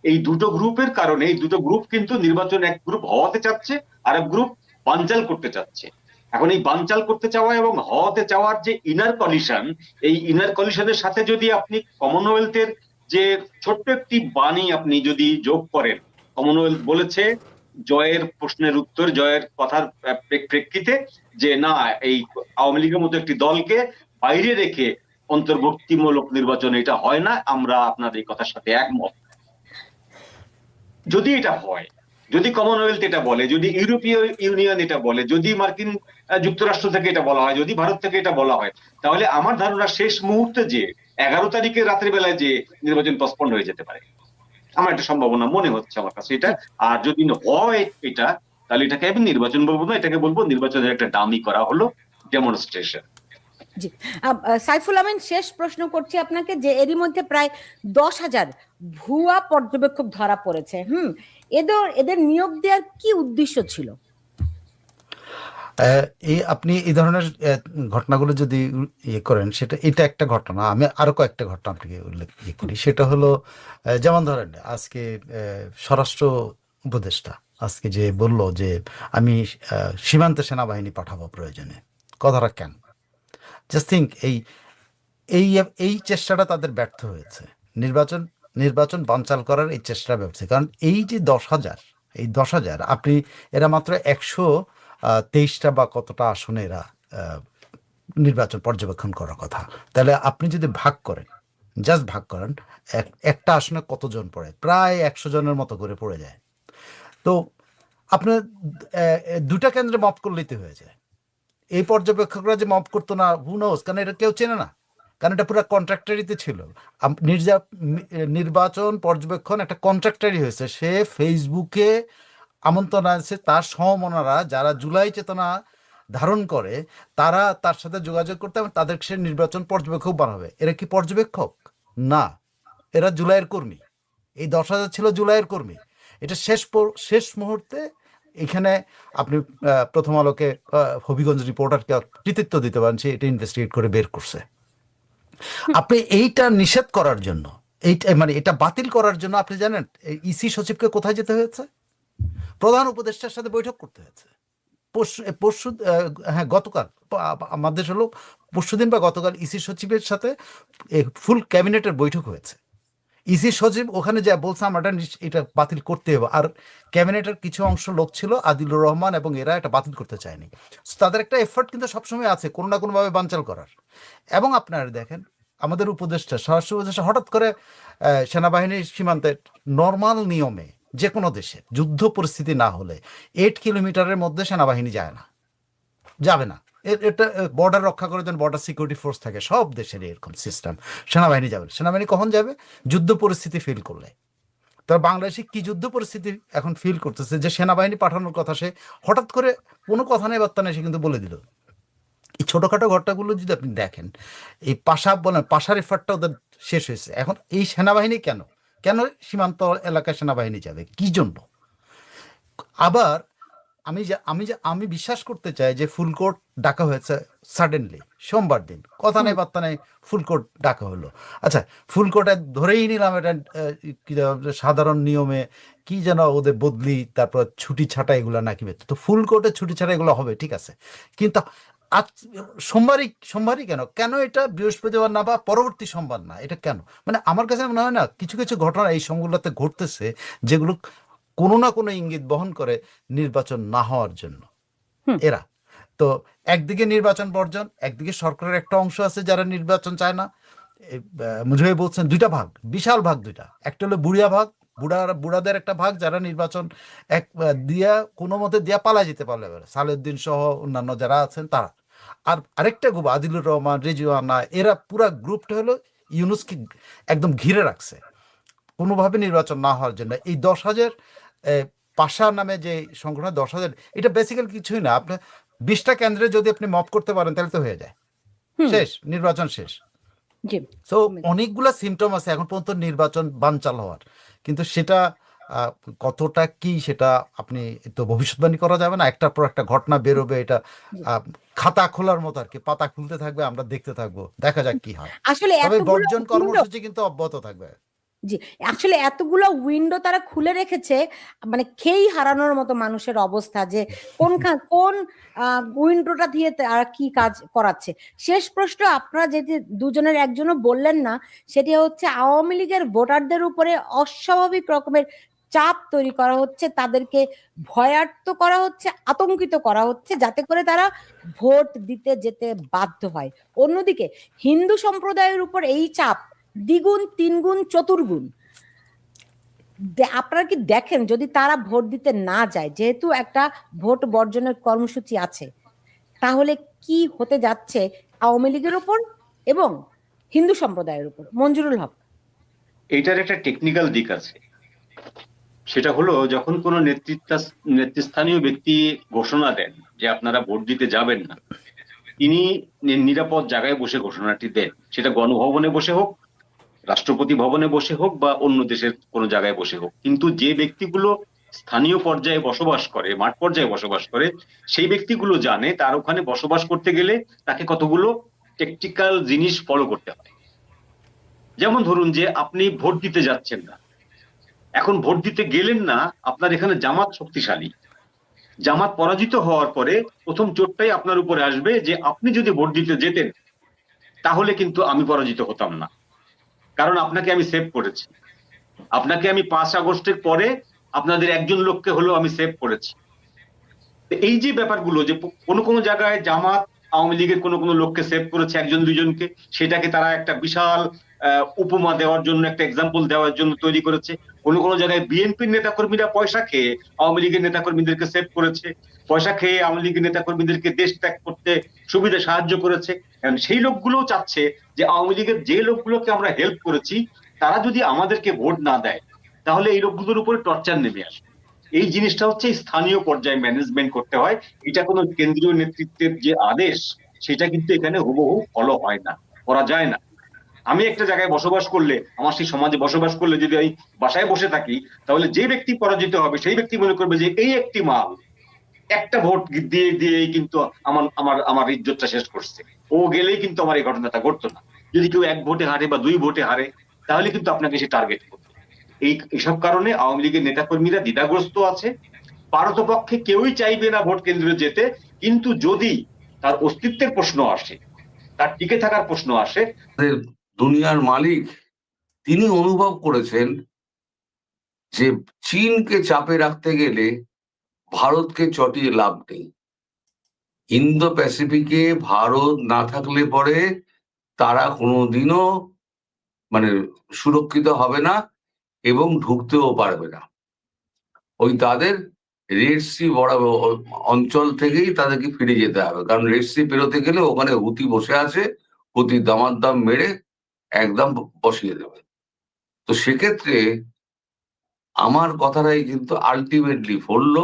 এই দুটো গ্রুপের কারণে, এই দুটো গ্রুপ কিন্তু নির্বাচন, এক গ্রুপ হওয়াতে চাচ্ছে, আর এক গ্রুপ বানচাল করতে চাচ্ছে। এখন এই বানচাল করতে চাওয়া এবং হওয়াতে চাওয়ার যে ইনার কলিশন, এই ইনার কলিশনের সাথে যদি আপনি কমনওয়েলথের যে ছোট্ট একটি বাণী আপনি যদি যোগ করেন, কমনওয়েলথ বলেছে জয়ের প্রশ্নের উত্তর, জয়ের কথার প্রেক্ষিতে, যে না, এই আওয়ামী লীগের মতো একটি দলকে বাইরে রেখে অন্তর্বর্তীমূলক নির্বাচন এটা হয় না, আমরা আপনার এই কথার সাথে একমত। যদি এটা হয়, যদি কমনওয়েলথ এটা বলে, যদি ইউরোপীয় ইউনিয়ন এটা বলে, যদি মার্কিন যুক্তরাষ্ট্র থেকে এটা বলা হয়, যদি ভারত থেকে এটা বলা হয়, তাহলে আমার ধারণা শেষ মুহূর্তে যে 11 তারিখে রাত্রি বেলায় যে নির্বাচন পসপন্ড হয়ে যেতে পারে, আমার একটা সম্ভাবনা মনে হচ্ছে আমার কাছে এটা। আর যদি হয় এটা, তাহলে এটাকে আমি নির্বাচন বলবো না, এটাকে বলবো নির্বাচনের একটা ডামি করা হলো, ডেমনস্ট্রেশন। জি, সাইফুল আমিন, শেষ প্রশ্ন করছি আপনাকে, যে এরই মধ্যে প্রায় 10,000 ভুয়া পর্যবেক্ষক ধরা পড়েছে। এদের নিয়োগ দেওয়ার কি উদ্দেশ্য ছিল? আপনি এই ধরনের ঘটনাগুলো যদি ইয়ে করেন, এটা একটা ঘটনা। আমি আরো কয়েকটা ঘটনা আপনাকে উল্লেখ করি। সেটা হলো যেমন ধরেন আজকে স্বরাষ্ট্র উপদেষ্টা আজকে যে বলল যে আমি সীমান্তে সেনাবাহিনী পাঠাবো প্রয়োজনে, কথাটা কেন? জাস্ট থিঙ্ক, এই এই চেষ্টাটা তাদের ব্যর্থ হয়েছে। নির্বাচন বানচাল করার এই চেষ্টা ব্যর্থ, কারণ এই যে 10,000, এই 10,000 এরা মাত্র 123টা বা কতটা আসনে এরা নির্বাচন পর্যবেক্ষণ করার কথা। তাহলে আপনি যদি ভাগ করেন, জাস্ট ভাগ করেন, একটা আসনে কতজন পড়ে? প্রায় 100 জনের মতো করে পড়ে যায়। তো আপনার 2টা কেন্দ্রে মপ করলেই তো হয়ে যায়। এই পর্যবেক্ষকরা যে মপ করতো না, হু নোস, কারণ এটা কেউ চেনে না, কারণ এটা পুরো কন্ট্রাক্টারিতে ছিল। নির্বাচন পর্যবেক্ষণ একটা কন্ট্রাক্টারি হয়েছে। সে ফেসবুকে আমন্ত্রণ আছে, তার সমমনারা যারা জুলাই চেতনা ধারণ করে তারা তার সাথে যোগাযোগ করতে, এবং তাদেরকে সে নির্বাচন পর্যবেক্ষক বানাবে। এরা কি পর্যবেক্ষক? না, এরা জুলাইয়ের কর্মী। এই 10,000 ছিল জুলাইয়ের কর্মী। এটা শেষ মুহূর্তে এখানে আপনি প্রথম আলোকে হবিগঞ্জ রিপোর্টারকে কৃতিত্ব দিতে পারেন, সে এটা ইনভেস্টিগেট করে বের করছে। আপনি এইটা নিষেধ করার জন্য, এটা বাতিল করার জন্য, আপনি জানেন ইসি সচিবকে কোথায় যেতে হয়েছে? প্রধান উপদেষ্টার সাথে বৈঠক করতে হয়েছে। পরশু হ্যাঁ গতকাল আমাদের হলো পরশুদিন বা গতকাল ইসি সচিবের সাথে ফুল ক্যাবিনেটের বৈঠক হয়েছে। ইসি সচিব ওখানে যা বলছে আমরা এটা বাতিল করতে হবে, আর ক্যাবিনেটের কিছু অংশ লোক ছিল আদিলুর রহমান এবং এরা এটা বাতিল করতে চায়নি। So তাদের একটা এফোর্ট কিন্তু সবসময় আছে কোনো না কোনোভাবে বানচাল করার। এবং আপনারা দেখেন আমাদের উপদেষ্টা স্বরাষ্ট্র উপদেষ্টা হঠাৎ করে সেনাবাহিনীর সীমান্তে নর্মাল নিয়মে যে কোনো দেশে যুদ্ধ পরিস্থিতি না হলে 8 কিলোমিটারের মধ্যে সেনাবাহিনী যায় না, যাবে না। এটা বর্ডার রক্ষা করার জন্য বর্ডার সিকিউরিটি ফোর্স থাকে, সব দেশের এরকম সিস্টেম। সেনাবাহিনী যাবে, সেনাবাহিনী কখন যাবে? যুদ্ধ পরিস্থিতি ফিল করলে। তবে বাংলাদেশে কি যুদ্ধ পরিস্থিতি এখন ফিল করতেছে যে সেনাবাহিনী পাঠানোর কথা সে হঠাৎ করে কোনো কথা নেই বার্তা নেই সে কিন্তু বলে দিল। এই ছোটোখাটো ঘটনাগুলো যদি আপনি দেখেন, এই পাশা বলেন পাশার এফার্টটা ওদের শেষ হয়েছে। এখন এই সেনাবাহিনী কেন কেন সীমান্ত এলাকায় সেনাবাহিনী যাবে কি জন্য? আবার আমি বিশ্বাস করতে চাই যে ফুল কোর্ট ডাকা হয়েছে সাডেনলি সোমবার দিন, কথা নেই বার্তা নেই ফুল কোর্ট ডাকা হলো। আচ্ছা, ফুল কোর্টে ধরেই নিলাম এটা সাধারণ নিয়মে কি যেন ওদের বদলি তারপর ছুটি ছাটা এগুলো নাকি তো ফুল কোর্টে ছুটি ছাটা এগুলো হবে ঠিক আছে, কিন্তু আজ সোমবারই কেন কেন এটা বৃহস্পতিবার না বা পরবর্তী সোমবার না, এটা কেন? মানে আমার কাছে মনে হয় না কিছু কিছু ঘটনা এই সময়গুলোতে ঘটতেছে যেগুলো কোনো না কোনো ইঙ্গিত বহন করে নির্বাচন না হওয়ার জন্য। এরা তো একদিকে নির্বাচন বর্জন, একদিকে সরকারের একটা অংশ আছে যারা নির্বাচন চায় না। মুজিব বলছেন দুইটা ভাগ, বিশাল ভাগ দুইটা, একটা হলো বুড়িয়া ভাগ, বুড়াদের একটা ভাগ যারা নির্বাচন এক দিয়া কোনো মতে দিয়া পালা যেতে পারলে সালেউদ্দিন সহ অন্যান্য যারা আছেন তারা, আর আরেকটা গ্রুপ আদিলুর রহমান রেজওয়ানা এরা পুরা গ্রুপটা হলো ইউনুসকে একদম ঘিরে রাখছে কোনোভাবে নির্বাচন না হওয়ার জন্য। এই 10,000 পাশা নামে যে সংগঠন 10,000 এটা বেসিক্যালি কিছুই না, আপনার 20টা কেন্দ্রে যদি আপনি মপ করতে পারেন তাহলে তো হয়ে যায়, শেষ নির্বাচন শেষ। তো অনেকগুলা সিমটম আছে এখন পর্যন্ত নির্বাচন বানচাল হওয়ার, কিন্তু সেটা কতটা কি সেটা আপনি তো ভবিষ্যৎবাণী করা যাবে না। একটার পর একটা ঘটনা বেরোবে, এটা খাতা খোলার মতো আর কি, পাতা খুলতে থাকবে, আমরা দেখতে থাকবো, দেখা যাক কি হয়। আসলে তবে বর্জন কর্মসূচি কিন্তু অব্যাহত থাকবে। জি, আসলে এতগুলো উইন্ডো তারা খুলে রেখেছে, মানে খেই হারানোর মতো মানুষের অবস্থা যে কোন উইন্ডোটা দিয়ে তারা কি কাজ করাচ্ছে। শেষ প্রশ্ন, আপনারা যেটি দুজনের একজনও বললেন না, সেটি হচ্ছে আওয়ামী লীগের ভোটারদের উপরে অস্বাভাবিক রকমের চাপ তৈরি করা হচ্ছে, তাদেরকে ভয়ার্ত করা হচ্ছে, আতঙ্কিত করা হচ্ছে যাতে করে তারা ভোট দিতে যেতে বাধ্য হয়। অন্যদিকে হিন্দু সম্প্রদায়ের উপর এই চাপ দ্বিগুণ, তিনগুণ, চতুর্গুণ। আপনারা কি দেখেন যদি তারা ভোট দিতে না যায়, যেহেতু একটা ভোট বর্জনের কর্মসূচি আছে, তাহলে কি হতে যাচ্ছে আওয়ামী লীগের উপর এবং হিন্দু সম্প্রদায়ের উপর? মঞ্জুরুল হক। এটার একটা টেকনিক্যাল দিক আছে, সেটা হলো যখন কোনো নেতৃস্থানীয় ব্যক্তি ঘোষণা দেন যে আপনারা ভোট দিতে যাবেন না, তিনি নিরাপদ জায়গায় বসে ঘোষণাটি দেন, সেটা গণভবনে বসে হোক, রাষ্ট্রপতি ভবনে বসে হোক বা অন্য দেশের কোনো জায়গায় বসে হোক। কিন্তু যে ব্যক্তিগুলো স্থানীয় পর্যায়ে বসবাস করে, মাঠ পর্যায়ে বসবাস করে, সেই ব্যক্তিগুলো জানে তার ওখানে বসবাস করতে গেলে তাকে কতগুলো টেকনিক্যাল জিনিস ফলো করতে হয়। যেমন ধরুন যে আপনি ভোট দিতে যাচ্ছেন না, এখন ভোট দিতে গেলেন না, আপনার এখানে জামাত শক্তিশালী, জামাত পরাজিত হওয়ার পরে প্রথম চোটটাই আপনার উপরে আসবে যে আপনি যদি ভোট দিতে যেতেন তাহলে কিন্তু আমি পরাজিত হতাম না, কারণ আপনাকে আমি সেভ করেছি, আপনাকে আমি 5 আগস্টের পরে আপনাদের একজন লোককে হলেও আমি সেভ করেছি। এই যে ব্যাপারগুলো যে কোনো কোনো জায়গায় জামাত আওয়ামী লীগের কোনো কোনো লোককে সেভ করেছে, একজন দুজনকে, সেটাকে তারা একটা বিশাল উপমা দেওয়ার জন্য, একটা এক্সাম্পল দেওয়ার জন্য তৈরি করেছে। কোনো কোনো জায়গায় বিএনপির নেতাকর্মীরা পয়সা খেয়ে আওয়ামী লীগের নেতাকর্মীদেরকে সেভ করেছে, পয়সা খেয়ে আওয়ামী লীগের নেতাকর্মীদেরকে দেশ ত্যাগ করতে সুবিধা সাহায্য করেছে। সেই লোকগুলোও চাচ্ছে যে আওয়ামী লীগের যে লোকগুলোকে আমরা হেল্প করেছি তারা যদি আমাদেরকে ভোট না দেয় তাহলে এই লোকগুলোর উপরে টর্চার নেমে আসবে। এই জিনিসটা হচ্ছে স্থানীয় পর্যায়ে ম্যানেজমেন্ট করতে হয়, এটা কোনো কেন্দ্রীয় নেতৃত্বের যে আদেশ সেটা কিন্তু এখানে হুবহু ফলো হয় না, করা যায় না। আমি একটা জায়গায় বসবাস করলে, আমার সেই সমাজে বসবাস করলে যদি আমি বাসায় বসে থাকি, তাহলে যে ব্যক্তি পরাজিত হবে সেই ব্যক্তি মনে করবে যে এই একটি মাল একটা ভোট দিয়ে দিয়েই কিন্তু আমার আমার আমার ইজ্জতটা শেষ করছে, ও গেলেই কিন্তু আমার এই ঘটনাটা ঘটতো না। যদি কেউ 1 ভোটে হারে বা 2 ভোটে হারে তাহলে কিন্তু আপনাকে সে টার্গেট করবে। এইসব কারণে আওয়ামী লীগের নেতাকর্মীরা দ্বিধাগ্রস্ত আছে। পারতপক্ষে কেউই চাইবে না ভোট কেন্দ্রে যেতে, কিন্তু যদি তার অস্তিত্বের প্রশ্ন আসে, তার টিকে থাকার প্রশ্ন আসে, দুনিয়ার মালিক তিনি অনুভব করেছেন যে চীনকে চাপে রাখতে গেলে ভারতকে চটিয়ে লাভ নেই। ইন্দো প্যাসিফিকে ভারত না থাকলে পরে তারা কোনোদিনও মানে সুরক্ষিত হবে না এবং ঢুকতেও পারবে না। ওই তাদের রেড সি বরাবর অঞ্চল থেকেই তাদেরকে ফিরে যেতে হবে, কারণ রেড সি পেরোতে গেলে ওখানে হুতি বসে আছে, হুতি দামাদ্দাম মেরে একদম বসিয়ে দেবে। তো সেক্ষেত্রে আমার কথাটাই কিন্তু আলটিমেটলি ফললো,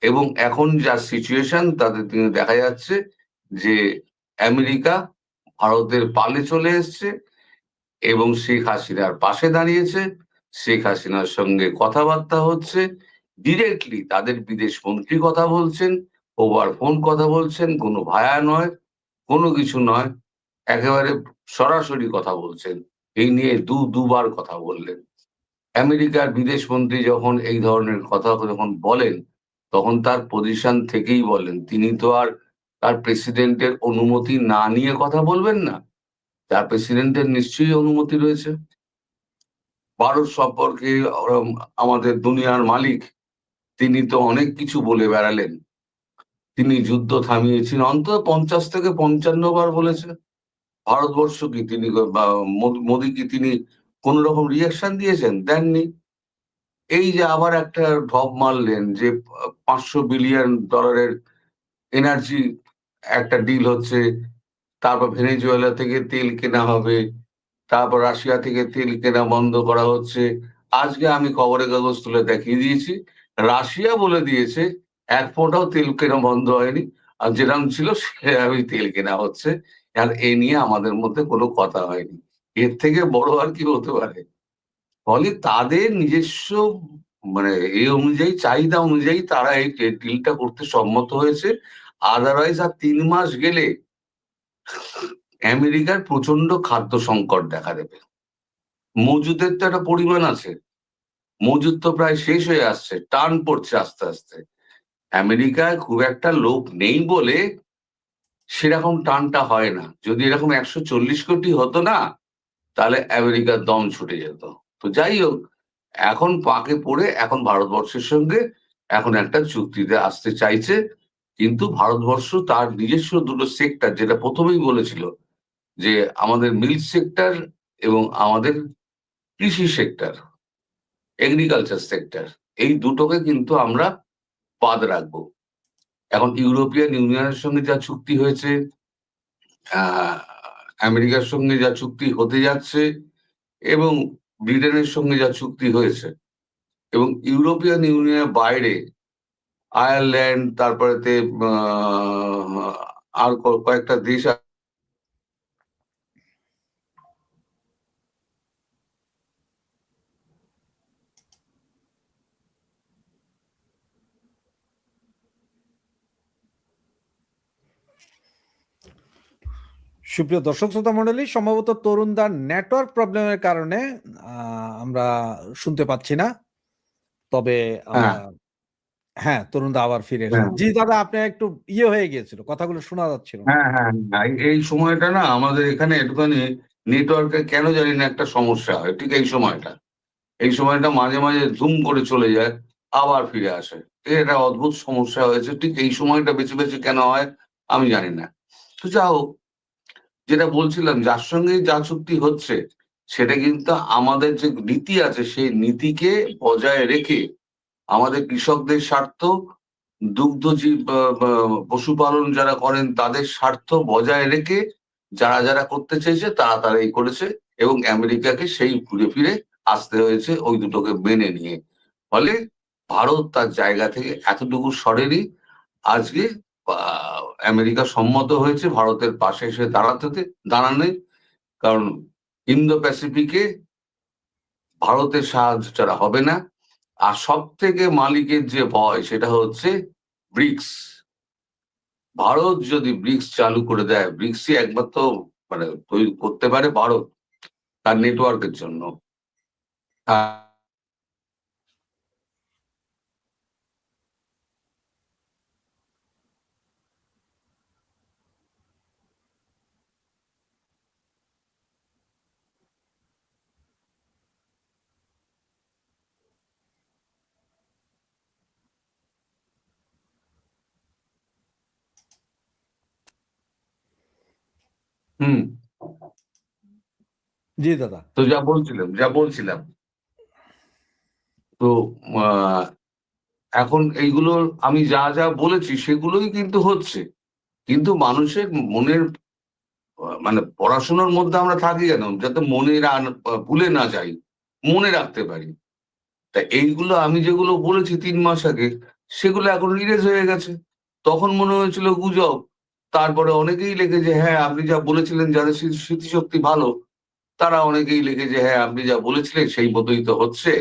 এবং এখন যা সিচুয়েশন তাতে তিনি দেখা যাচ্ছে যে আমেরিকা ভারতের পালে চলে এসছে এবং শেখ হাসিনার পাশে দাঁড়িয়েছে, শেখ হাসিনার সঙ্গে কথাবার্তা হচ্ছে, ডিরেক্টলি তাদের বিদেশ মন্ত্রী কথা বলছেন, ওভার ফোন কথা বলছেন, কোনো ভায়া নয়, কোনো কিছু নয়, একেবারে সরাসরি কথা বলছেন। এই নিয়ে দুবার কথা বললেন। আমেরিকার বিদেশ মন্ত্রী যখন এই ধরনের কথা যখন বলেন তখন তার পজিশন থেকেই বলেন, তিনি তো আর তার প্রেসিডেন্টের অনুমতি না নিয়ে কথা বলবেন না, তার প্রেসিডেন্টের নিশ্চয়ই অনুমতি রয়েছে। ভারত সম্পর্কে আমাদের দুনিয়ার মালিক তিনি তো অনেক কিছু বলে বেড়ালেন। তিনি যুদ্ধ থামিয়েছেন অন্তত 50 থেকে 55 বার বলেছে। ভারতবর্ষ কি তিনি বা মোদী কি তিনি কোন রকম রিয়াকশন দিয়েছেন? দেননি। এই যে আবার একটা ঢপ মারলেন যে $500 বিলিয়ন এনার্জি একটা ডিল হচ্ছে, তারপর ভেনেজুয়েলা থেকে তেল কেনা হবে, তারপর রাশিয়া থেকে তেল কেনা বন্ধ করা হচ্ছে। আজকে আমি খবরের কাগজ তুলে দেখিয়ে দিয়েছি, রাশিয়া বলে দিয়েছে 1 ফোঁটাও তেল কেনা বন্ধ হয়নি, আর যেরকম ছিল সেরকমই তেল কেনা হচ্ছে, আর এ নিয়ে আমাদের মধ্যে কোনো কথা হয়নি। এর থেকে বড় আর কি হতে পারে? ফলে তাদের নিজস্ব মানে এই অনুযায়ী চাহিদা অনুযায়ী তারা এই ডিলটা করতে সম্মত হয়েছে। আদারওয়াইজ আর 3 মাস গেলে আমেরিকার প্রচন্ড খাদ্য সংকট দেখা দেবে। মজুদের তো একটা পরিমাণ আছে, মজুদ তো প্রায় শেষ হয়ে আসছে, টান পড়ছে আস্তে আস্তে। আমেরিকায় খুব একটা লোক নেই বলে সেরকম টানটা হয় না। যদি এরকম 140 কোটি হতো না, তাহলে আমেরিকার দম ছুটে যেত। তো যাই হোক, এখন পাকে পড়ে এখন ভারতবর্ষের সঙ্গে এখন একটা চুক্তিতে আসতে চাইছে, কিন্তু ভারতবর্ষ তার নিজস্ব দুটো সেক্টর, যেটা প্রথমেই বলেছিল যে আমাদের মিল্ক সেক্টর এবং আমাদের কৃষি সেক্টর, এগ্রিকালচার সেক্টর, এই দুটোকে কিন্তু আমরা বাদ রাখবো। এখন ইউরোপিয়ান ইউনিয়নের সঙ্গে যা চুক্তি হয়েছে, আমেরিকার সঙ্গে যা চুক্তি হতে যাচ্ছে এবং ব্রিটেনের সঙ্গে যা চুক্তি হয়েছে, এবং ইউরোপিয়ান ইউনিয়নের বাইরে আয়ারল্যান্ড, তারপরেতে আর কয়েকটা দেশ সুপ্রিয় দর্শক শ্রোতা মণ্ডলী, সম্ভবত তরুণদার নেটওয়ার্ক প্রবলেমের কারণে আমরা শুনতে পাচ্ছি না, তবে আমরা হ্যাঁ তরুণদা আবার ফিরে এসেছেন। জি দাদা, আপনি একটু হয়ে গিয়েছিল, কথাগুলো শোনা যাচ্ছিল না। হ্যাঁ, এই সময়টা না আমাদের এখানে একটুখানি নেটওয়ার্কের কেন জানি না একটা সমস্যা হয় ঠিক এই সময়টা। এই সময়টা মাঝে মাঝে ধুম করে চলে যায়, আবার ফিরে আসে। এটা অদ্ভুত সমস্যা হয়েছে, ঠিক এই সময়টা বেছে বেছে কেন হয় আমি জানি না। তো যা হোক, যেটা বলছিলাম, যার সঙ্গে যা চুক্তি হচ্ছে সেটা কিন্তু আমাদের যে নীতি আছে সেই নীতিকে বজায় রেখে আমাদের কৃষকদের স্বার্থ, দুগ্ধজীব পশুপালন যারা করেন তাদের স্বার্থ বজায় রেখে যারা যারা করতে চেয়েছে তারা তারাই করেছে, এবং আমেরিকাকে সেই ঘুরে ফিরে আসতে হয়েছে ওই দুটোকে মেনে নিয়ে। ফলে ভারত তার জায়গা থেকে এতটুকু সরেনি। আজকে আমেরিকা সম্মত হয়েছে ভারতের পাশে এসে দাঁড়ানে, কারণ ইন্দো প্যাসিফিকে ভারতের সাহায্য ছাড়া হবে না। আর সব থেকে মালিকের যে ভয় সেটা হচ্ছে ব্রিক্স। ভারত যদি ব্রিক্স চালু করে দেয়, ব্রিক্সই একমাত্র মানে তৈরি করতে পারে ভারত তার নেটওয়ার্কের জন্য। হুম। জি দাদা। তো যা বলছিলাম তো আহ, এখন এইগুলো আমি যা যা বলেছি সেগুলোই কিন্তু হচ্ছে, কিন্তু মানুষের মনের মানে পড়াশোনার মধ্যে আমরা থাকি কেন, যাতে ভুলে না যাই, মনে রাখতে পারি। তা এইগুলো আমি যেগুলো বলেছি 3 মাস আগে, সেগুলো এখন ইরেজ হয়ে গেছে। তখন মনে হয়েছিল গুজব, তারপরে অনেকেই লিখেছে হ্যাঁ আপনি যা বলেছিলেন, যাদের স্মৃতিশক্তি ভালো তারা অনেকেই লিখেছে হ্যাঁ আপনি যা বলেছিলেন সেই মতোই তো হচ্ছে।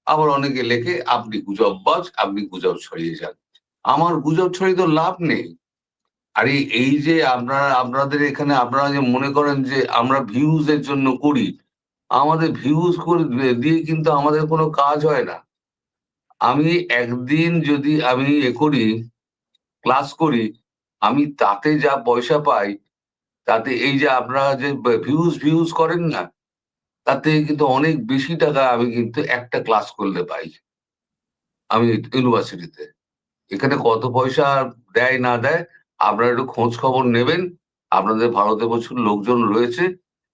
আবার অনেকে লেখে আপনি গুজববাজ, আপনি গুজব ছড়িয়ে যান। আমার গুজব ছড়িয়ে তো লাভ নেই। আর এই যে আপনাদের এখানে আপনারা যে মনে করেন যে আমরা ভিউজ এর জন্য করি, আমাদের ভিউজ করে দিয়ে কিন্তু আমাদের কোনো কাজ হয় না। আমি একদিন যদি আমি করি, ক্লাস করি, আমি তাতে যা পয়সা পাই, তাতে এই যে আপনারা যে ভিউজ ভিউজ করেন না, তাতে কিন্তু অনেক বেশি টাকা আমি কিন্তু একটা ক্লাস করলে পাই, আমি ইউনিভার্সিটিতে। এখানে কত পয়সা দেয় না দেয় আপনারা একটু খোঁজ খবর নেবেন। আপনাদের ভারতে প্রচুর লোকজন রয়েছে,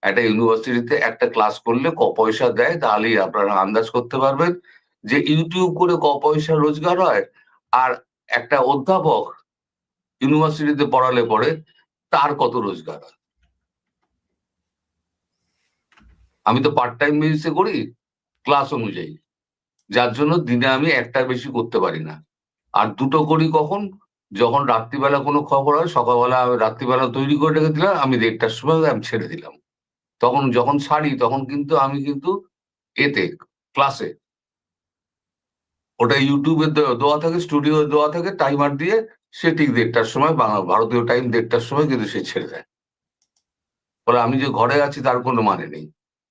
একটা ইউনিভার্সিটিতে একটা ক্লাস করলে পয়সা দেয়, তাহলেই আপনারা আন্দাজ করতে পারবেন যে ইউটিউব করে পয়সা রোজগার হয়, আর একটা অধ্যাপক ইউনিভার্সিটিতে পড়ালে পরে তার কত রোজগার হয়। আমি তো পার্ট টাইম বেসিসে করি, ক্লাস অনুযায়ী, যার জন্য দিনে আমি একটার বেশি করতে পারি না। আর দুটো করি কখন, যখন রাত্রিবেলা কোনো খবর হয়, সকালবেলা আমি রাত্রিবেলা তৈরি করে রেখে দিলাম, আমি 1:30টার সময় আমি ছেড়ে দিলাম। তখন যখন ছাড়ি তখন কিন্তু আমি কিন্তু এতে ক্লাসে, ওটা ইউটিউবে দেওয়া থাকে, স্টুডিও দেওয়া থাকে, টাইমার দিয়ে সে ঠিক 1:30টার সময়, ভারতীয় টাইম 1:30টার সময় কিন্তু সে ছেড়ে দেয়। ফলে আমি যে ঘরে আছি তার কোনো মানে নেই,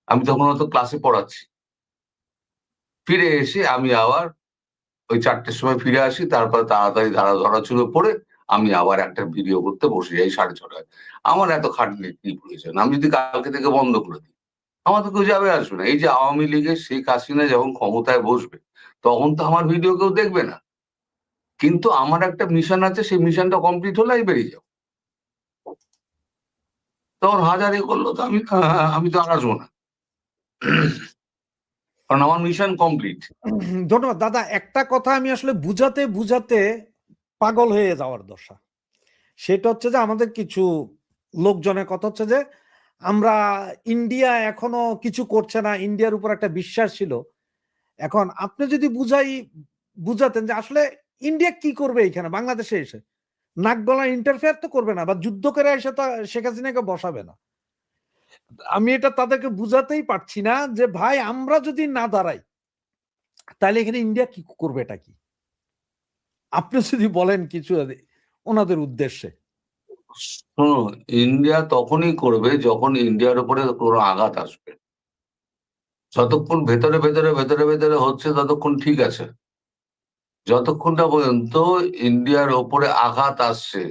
আমি তখন হয়তো ক্লাসে পড়াচ্ছি। ফিরে এসে আমি আবার ওই 4টের সময় ফিরে আসি, তারপর তাড়াতাড়ি ধরাচুরো পড়ে আমি আবার একটা ভিডিও করতে বসে যাই 6:30টায়। আমার এত খাটনির কি প্রয়োজন? আমি যদি কালকে থেকে বন্ধ করে দিই, আমার তো কেউ যাবে আসবে না। এই যে আওয়ামী লীগের শেখ হাসিনা যখন ক্ষমতায় বসবে, তখন তো আমার ভিডিও কেউ দেখবে না। কিন্তু আমার একটা মিশন আছে, সেই মিশনটা কমপ্লিট হলে আমি বেরিয়ে যাবো। তখন হাজারে করলো তো আমি তো আর আসবো না, কারণ আমার মিশন কমপ্লিট। ধন্যবাদ দাদা। একটা কথা আমি আসলে বুঝাতে বুঝাতে পাগল হয়ে যাওয়ার দশা, সেটা হচ্ছে যে আমাদের কিছু লোকজনের কথা হচ্ছে যে আমরা ইন্ডিয়া এখনো কিছু করছে না, ইন্ডিয়ার উপর একটা বিশ্বাস ছিল। এখন আপনি যদি বুঝাতেন যে আসলে ইন্ডিয়া কি করবে এখানে বাংলাদেশে এসে, নাক গলা ইন্টারফেয়ার তো করবে না, বা যুদ্ধ করে এসে তো শেখ হাসিনাকে বসাবে না। আমি এটা তাদেরকে বুঝাতেই পারছি না যে ভাই আমরা যদি না দাঁড়াই তাহলে এখানে ইন্ডিয়া কি করবে, এটা কি আপনি যদি বলেন কিছু ওনাদের উদ্দেশ্যে। শোনো, ইন্ডিয়া তখনই করবে যখন ইন্ডিয়ার উপরে কোনো আঘাত আসবে। যতক্ষণ ভেতরে ভেতরে ভেতরে ভেতরে হচ্ছে ততক্ষণ ঠিক আছে। যতক্ষণ না পর্যন্ত ইন্ডিয়ার ওপরে আঘাত আসছে,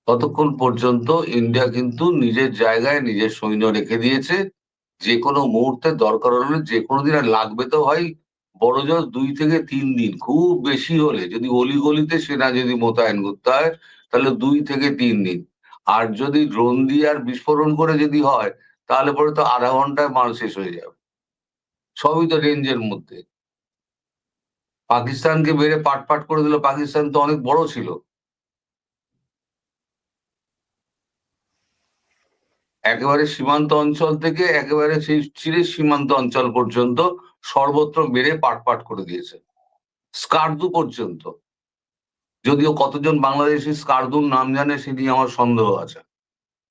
ততক্ষণ পর্যন্ত ইন্ডিয়া কিন্তু নিজের জায়গায় নিজের সৈন্য রেখে দিয়েছে। যে কোনো মুহূর্তে দরকার হলে, যে কোনো দিন, আর লাগবে তো ভাই বড় জোর 2 থেকে 3 দিন, খুব বেশি হলে যদি অলিগলিতে সেনা যদি মোতায়েন করতে হয়, তাহলে 2 থেকে 3 দিন। আর যদি ড্রোন দিয়ে আর বিস্ফোরণ করে যদি হয়, তাহলে পরে তো আধা ঘন্টায় মাল শেষ হয়ে যাবে। সবই তো রেঞ্জের মধ্যে। পাকিস্তানকে মেরে পাট পাট করে দিল, পাকিস্তান তো অনেক বড় ছিল। একেবারে সীমান্ত অঞ্চল থেকে একেবারে সেই চিরের সীমান্ত অঞ্চল পর্যন্ত সর্বত্র মেরে পাট পাট করে দিয়েছে, স্কারদু পর্যন্ত। যদিও কতজন বাংলাদেশি স্কারদুর নাম জানে সে নিয়ে আমার সন্দেহ আছে।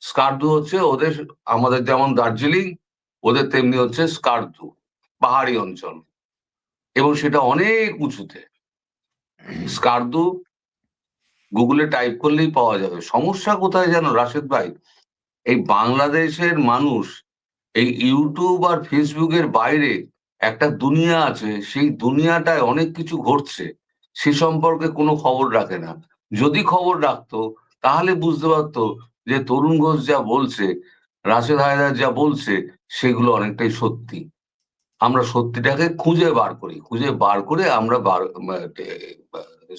স্কারদু হচ্ছে ওদের, আমাদের যেমন দার্জিলিং, ওদের তেমনি হচ্ছে স্কারদু, পাহাড়ি অঞ্চল, এবং সেটা অনেক উঁচুতে। স্কারদু গুগলে টাইপ করলেই পাওয়া যাবে। সমস্যা কোথায় জানো রাশেদ ভাই? এই বাংলাদেশের মানুষ এই ইউটিউব আর ফেসবুকের বাইরে একটা দুনিয়া আছে, সেই দুনিয়াটায় অনেক কিছু ঘটছে, সে সম্পর্কে কোনো খবর রাখে না। যদি খবর রাখতো তাহলে বুঝতে পারতো যে তরুণ ঘোষ যা বলছে, রাশেদ হায়দার যা বলছে, সেগুলো অনেকটাই সত্যি। আমরা সত্যিটাকে খুঁজে বার করি, খুঁজে বার করে আমরা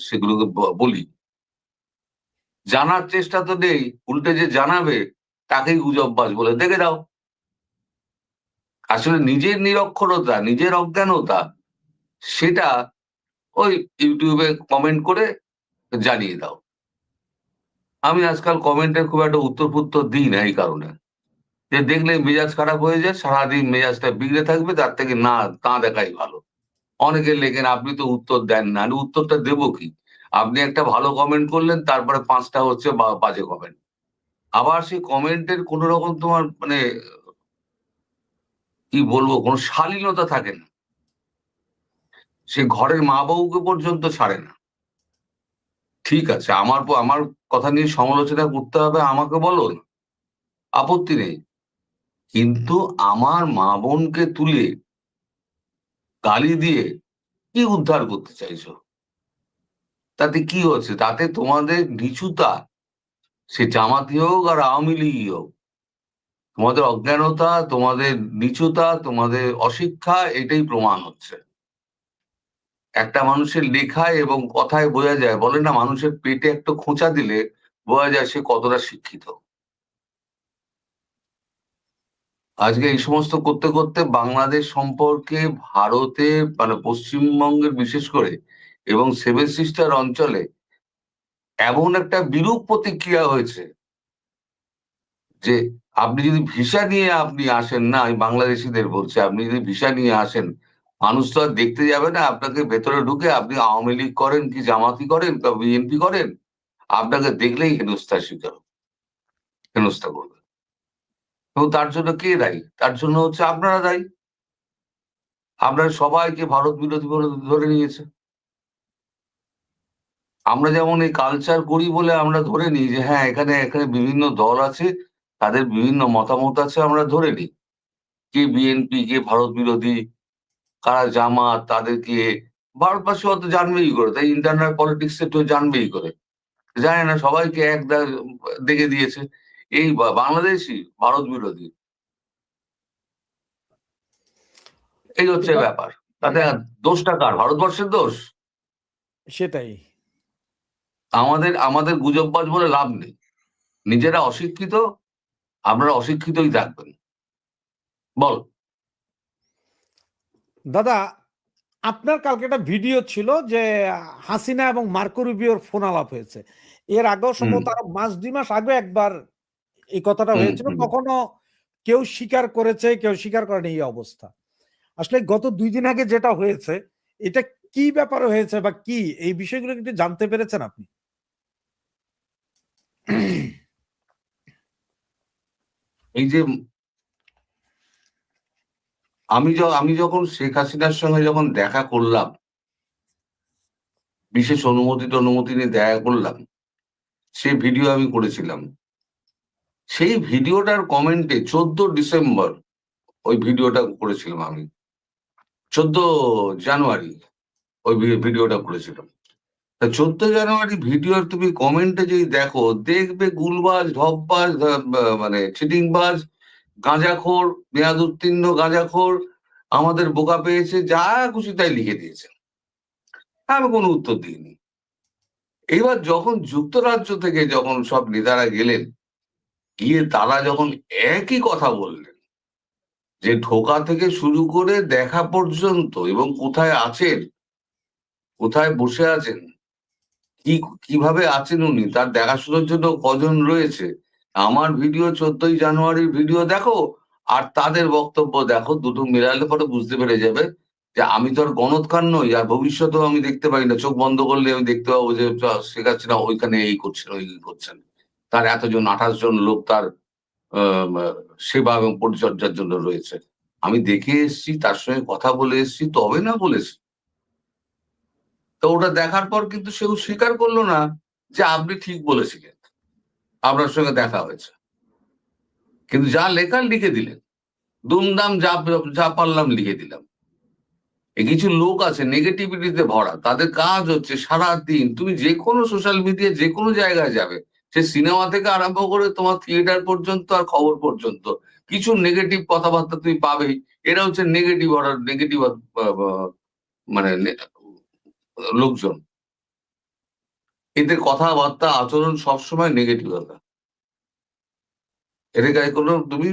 সেগুলোকে বলি। জানার চেষ্টা তো নেই, উল্টে যে জানাবে তাকেই গুজববাজ বলে দেখে দাও। আসলে নিজের নিরক্ষরতা, নিজের অজ্ঞানতা, সেটা ওই ইউটিউবে কমেন্ট করে জানিয়ে দাও। আমি আজকাল কমেন্টের খুব একটা উত্তর ফুত্তর দিই না এই কারণে, যে দেখলে মেজাজ খারাপ হয়ে যায়, সারাদিন মেজাজটা বিগড়ে থাকবে, তার থেকে না দেখাই ভালো। অনেকে লেখেন আপনি তো উত্তর দেন না, আমি উত্তরটা দেবো কি? আপনি একটা ভালো কমেন্ট করলেন, তারপরে 5টা হচ্ছে বাজে কমেন্ট। আবার সেই কমেন্টের কোন রকম তোমার মানে কি বলবো, কোনো শালীনতা থাকে না। সে ঘরের মা বউকে পর্যন্ত ছাড়ে না। ঠিক আছে, আমার কথা নিয়ে সমালোচনা করতে হবে, আমাকে বলো না, আপত্তি নেই। কিন্তু আমার মা বোনকে তুলে গালি দিয়ে কি উদ্ধার করতে চাইছো? তাতে কি হচ্ছে? তাতে তোমাদের নিচুতা, সে জামাতি হোক আর আওয়ামী লীগই হোক, তোমাদের অজ্ঞানতা, তোমাদের নিচুতা, তোমাদের অশিক্ষা, এটাই প্রমাণ হচ্ছে। একটা মানুষের লেখায় এবং কথায় বোঝা যায়, বলে না মানুষের পেটে একটা খোঁচা দিলে বোঝা যায় সে কতটা শিক্ষিত। আজকে এই সমস্ত করতে করতে বাংলাদেশ সম্পর্কে ভারতে মানে পশ্চিমবঙ্গের বিশেষ করে এবং সেভেন সিস্টার অঞ্চলে এমন একটা বিরূপ প্রতিক্রিয়া হয়েছে যে আপনি যদি ভিসা নিয়ে আপনি আসেন না, আমি বাংলাদেশিদের বলছি, আপনি যদি ভিসা নিয়ে আসেন, মানুষ তো আর দেখতে যাবে না আপনাকে ভেতরে ঢুকে আপনি আওয়ামী লীগ করেন কি জামাতি করেন বা বিএনপি করেন, আপনাকে দেখলেই হেনস্থা করবে। এবং তার জন্য কে দায়ী? তার জন্য হচ্ছে আপনারা দায়ী। আপনারা সবাইকে ভারত বিরোধী বলে ধরে নিয়েছে। আমরা যেমন এই কালচার করি বলে আমরা ধরে নিই যে হ্যাঁ এখানে এখানে বিভিন্ন দল আছে, তাদের বিভিন্ন মতামত আছে, আমরা ধরে নিই কে বিএনপি, কে ভারত বিরোধী, কারা জামাত, তাদেরকে ভারতবাসী অত জানবেই করে, তাই ইন্টারনাল পলিটিক্স একটু জানবেই করে, জানে না সবাইকে দেখে দিয়েছে এই বাংলাদেশি ভারত বিরোধী। এই হচ্ছে এটা ব্যাপার। তাতে দোষটা কার? ভারতবর্ষের দোষ? সেটাই। আমাদের আমাদের গুজববাজ বলে লাভ নেই। নিজেরা অশিক্ষিত, আপনারা অশিক্ষিতই থাকবেন। বল। দাদা, আপনার কালকে একটা ভিডিও ছিল যে হাসিনা এবং মার্কো রুবিওর ফোন আলাপ হয়েছে। এর আগেও সম্ভবত আরো মাস 2 মাস আগে একবার এই কথাটা হয়েছিল। কখনো কেউ স্বীকার করেছে, কেউ স্বীকার করেনি, এই অবস্থা। আসলে গত 2 দিন আগে যেটা হয়েছে, এটা কি ব্যাপারে হয়েছে বা কি, এই বিষয়গুলো কিন্তু জানতে পেরেছেন আপনি? এই যে আমি যখন শেখ হাসিনার সঙ্গে যখন দেখা করলাম, বিশেষ অনুমতি নিয়ে দেখা করলাম, সেই ভিডিও আমি করেছিলাম। সেই ভিডিওটার কমেন্টে 14 ডিসেম্বর ওই ভিডিওটা করেছিলাম আমি, 14 জানুয়ারি ওই ভিডিওটা করেছিলাম। তা 14 জানুয়ারি ভিডিওর তুমি কমেন্টে যদি দেখো, দেখবে গুলবাজ, ঢপবাজ, মানে চিটিংবাজ, গাঁজাখোর, মেয়াদ উত্তীর্ণ গাঁজাখোর, আমাদের বোকা পেয়েছে, যা খুশি তাই লিখে দিয়েছে। আমি কোনো উত্তর দিইনি। এবার যখন যুক্তরাজ্য থেকে যখন সব নেতারা গেলেন, গিয়ে তারা যখন একই কথা বললেন যে ঢোকা থেকে শুরু করে দেখা পর্যন্ত এবং কোথায় আছেন, কোথায় বসে আছেন, কিভাবে আছেন উনি, তার দেখাশোনার জন্য কজন রয়েছে, আমার ভিডিও 14ই জানুয়ারির ভিডিও দেখো আর তাদের বক্তব্য দেখো, দুটো মেলালে পরে বুঝতে পেরে যাবে যে আমি তো আর গণৎকার নই, আর ভবিষ্যতেও আমি দেখতে পাই না। চোখ বন্ধ করলে আমি দেখতে পাবো যে শেখ হাসিনা ওইখানে এই করছেন, ওই করছেন, তার এতজন 28 জন লোক তার সেবা এবং পরিচর্যার জন্য রয়েছে। আমি দেখে এসছি, তার সঙ্গে কথা বলে এসছি, তবে না বলেছি। তো ওটা দেখার পর কিন্তু সেও স্বীকার করলো না যে আপনি ঠিক বলেছিলেন, আপনার সঙ্গে দেখা হয়েছে। কিন্তু যা লেখার লিখে দিলেন, দুমদাম যা পারলাম লিখে দিলাম। কিছু লোক আছে নেগেটিভিটিতে ভরা, তাদের কাজ হচ্ছে সারাদিন, তুমি যে কোনো সোশ্যাল মিডিয়া যে কোনো জায়গায় যাবে, সে সিনেমা থেকে আরম্ভ করে তোমার থিয়েটার পর্যন্ত আর খবর পর্যন্ত, কিছু নেগেটিভ কথাবার্তা তুমি পাবেই। এরা হচ্ছে নেগেটিভ মানে লোকজন, এদের কথাবার্তা আচরণ সবসময় নেগেটিভ হবে। এর গায়ে তুমি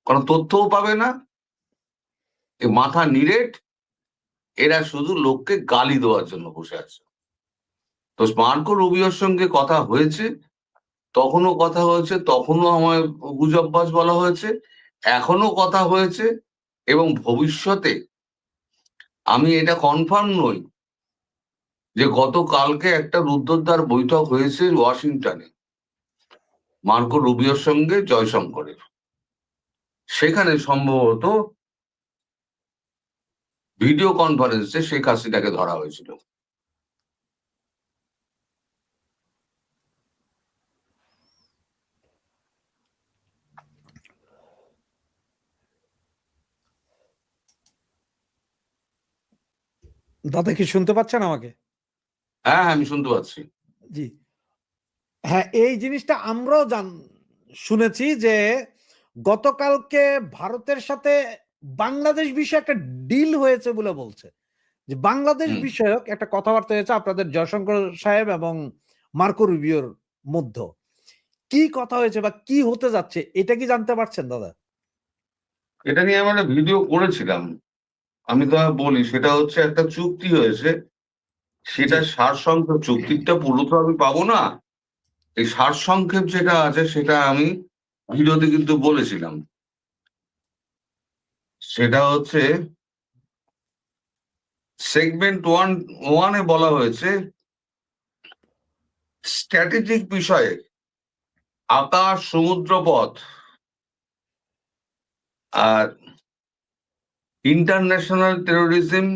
কোনো তথ্যও পাবে না, এ মাথা নিরেট, এরা শুধু লোককে গালি দেওয়ার জন্য বসে আছে। তো মার্কো রুবিওর সঙ্গে কথা হয়েছে, তখনও কথা হয়েছে, তখনও আমায় গুজববাজ বলা হয়েছে, এখনো কথা হয়েছে, এবং ভবিষ্যতে আমি এটা কনফার্ম নই যে গতকালকে একটা রুদ্ধদ্বার বৈঠক হয়েছে ওয়াশিংটনে মার্কো রুবিওর সঙ্গে জয়শঙ্করের, সেখানে সম্ভবত ভিডিও কনফারেন্সে শেখ হাসিনাকে ধরা হয়েছিল। দাদা কি শুনতে পাচ্ছেন আমাকে? হ্যাঁ, আমি শুনতে পাচ্ছি। জি, হ্যাঁ, এই জিনিসটা আমরাও শুনেছি যে গতকালকে ভারতের সাথে বাংলাদেশ বিষয়ে একটা ডিল হয়েছে বলে বলছে, যে বাংলাদেশ বিষয়ক একটা কথাবার্তা হয়েছে আপনাদের জয়শঙ্কর সাহেব এবং মার্কো রুবিওর মধ্যে। কি কথা হয়েছে বা কি হতে যাচ্ছে এটা কি জানতে পারছেন দাদা? এটা নিয়ে আমরা ভিডিও করেছিলাম, আমি তো বলি, সেটা হচ্ছে একটা চুক্তি হয়েছে, সেটা সারসংক্ষেপ, চুক্তিটা পুরো তো আমি পাবো না, এই সারসংক্ষেপ যেটা আছে সেটা আমি ভিডিওতে কিন্তু বলেছিলাম। সেটা হচ্ছে সেগমেন্ট 1 বলা হয়েছে স্ট্র্যাটেজিক বিষয়ে আকাশ সমুদ্রপথ আর international terrorism,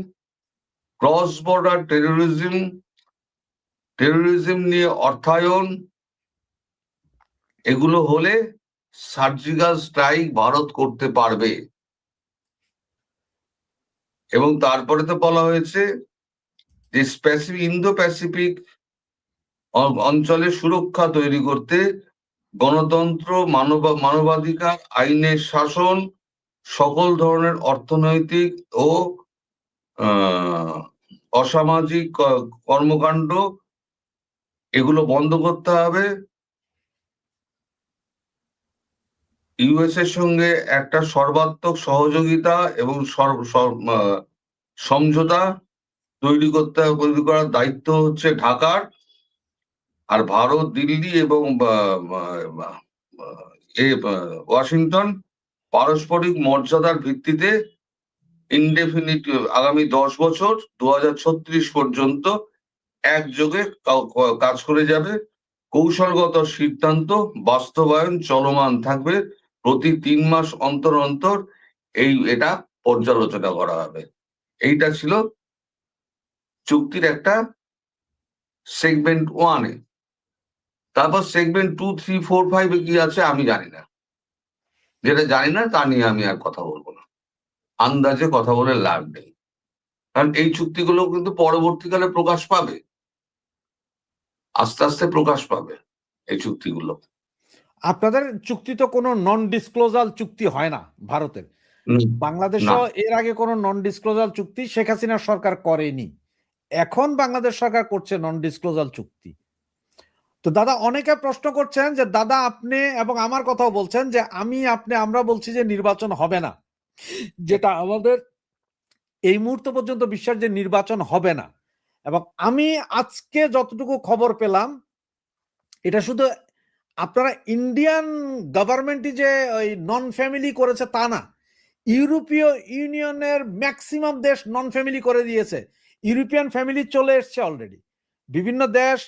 cross border terrorism নিয়ে অর্থায়ন, এগুলো হলে সার্জিক্যাল স্ট্রাইক ভারত করতে পারবে। এবং তারপরে তো বলা হয়েছে যে ইন্দো প্যাসিফিক অঞ্চলে সুরক্ষা তৈরি করতে গণতন্ত্র, মানবাধিকার, আইনের শাসন, সকল ধরনের অর্থনৈতিক ও অসামাজিক কর্মকাণ্ড এগুলো বন্ধ করতে হবে। ইউএস এর সঙ্গে একটা সর্বাত্মক সহযোগিতা এবং সমঝোতা তৈরি করার দায়িত্ব হচ্ছে ঢাকার। আর ভারত, দিল্লি এবং ওয়াশিংটন পারস্পরিক মর্যাদার ভিত্তিতে ইনডেফিনিট আগামী 10 বছর 2036 পর্যন্ত একযোগে কাজ করে যাবে। কৌশলগত সিদ্ধান্ত বাস্তবায়ন চলমান থাকবে, প্রতি 3 মাস অন্তর অন্তর এটা পর্যালোচনা করা হবে। এইটা ছিল চুক্তির একটা সেগমেন্ট 1-এ। তারপর সেগমেন্ট 2, 3, 4, 5 কি আছে আমি জানি না, যেটা জানি না তা নিয়ে আমি আর কথা বলবো না, আন্দাজে কথা বলে লাভ নেই, কারণ এই চুক্তিগুলো কিন্তু পরবর্তীকালে প্রকাশ পাবে, আস্তে আস্তে প্রকাশ পাবে এই চুক্তিগুলো। আপনাদের চুক্তি তো কোনো নন ডিসক্লোজাল চুক্তি হয় না ভারতের, বাংলাদেশও এর আগে কোনো নন ডিসক্লোজাল চুক্তি শেখ হাসিনার সরকার করেনি, এখন বাংলাদেশ সরকার করছে নন ডিসক্লোজাল চুক্তি। তো দাদা অনেকে প্রশ্ন করছেন যে দাদা আপনি এবং আমার কথাও বলছেন যে আমরা বলছি যে নির্বাচন হবে না, যেটা আমাদের এই মুহূর্ত পর্যন্ত বিশ্বাস যে নির্বাচন হবে না। এবং আমি আজকে যতটুকু খবর পেলাম এটা শুধু আপনারা ইন্ডিয়ান গভর্নমেন্টই যে ওই নন ফ্যামিলি করেছে তা না, ইউরোপীয় ইউনিয়নের ম্যাক্সিমাম দেশ নন ফ্যামিলি করে দিয়েছে, ইউরোপিয়ান ফ্যামিলি চলে এসছে অলরেডি। বিভিন্ন দেশ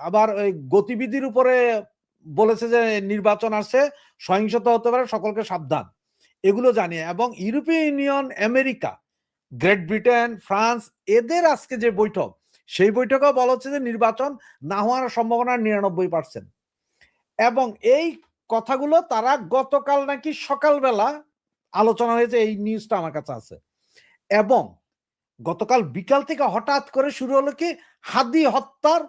আবার ওই গতিবিধির উপরে বলেছে যে নির্বাচন আসছে, সহিংসতা হতে পারে, সকলকে সাবধান, এগুলো জানিয়ে। এবং ইউরোপীয় union, America, great Britain, France, এদের আজকে যে বৈঠক, সেই বৈঠকেও বলা হচ্ছে যে নির্বাচন না হওয়ার সম্ভাবনা 99%। এবং এই কথাগুলো তারা গতকাল নাকি সকালবেলা আলোচনা হয়েছে, এই নিউজটা আমার কাছে আছে। এবং গতকাল বিকাল থেকে হঠাৎ করে শুরু হলো কি হাদি হত্যার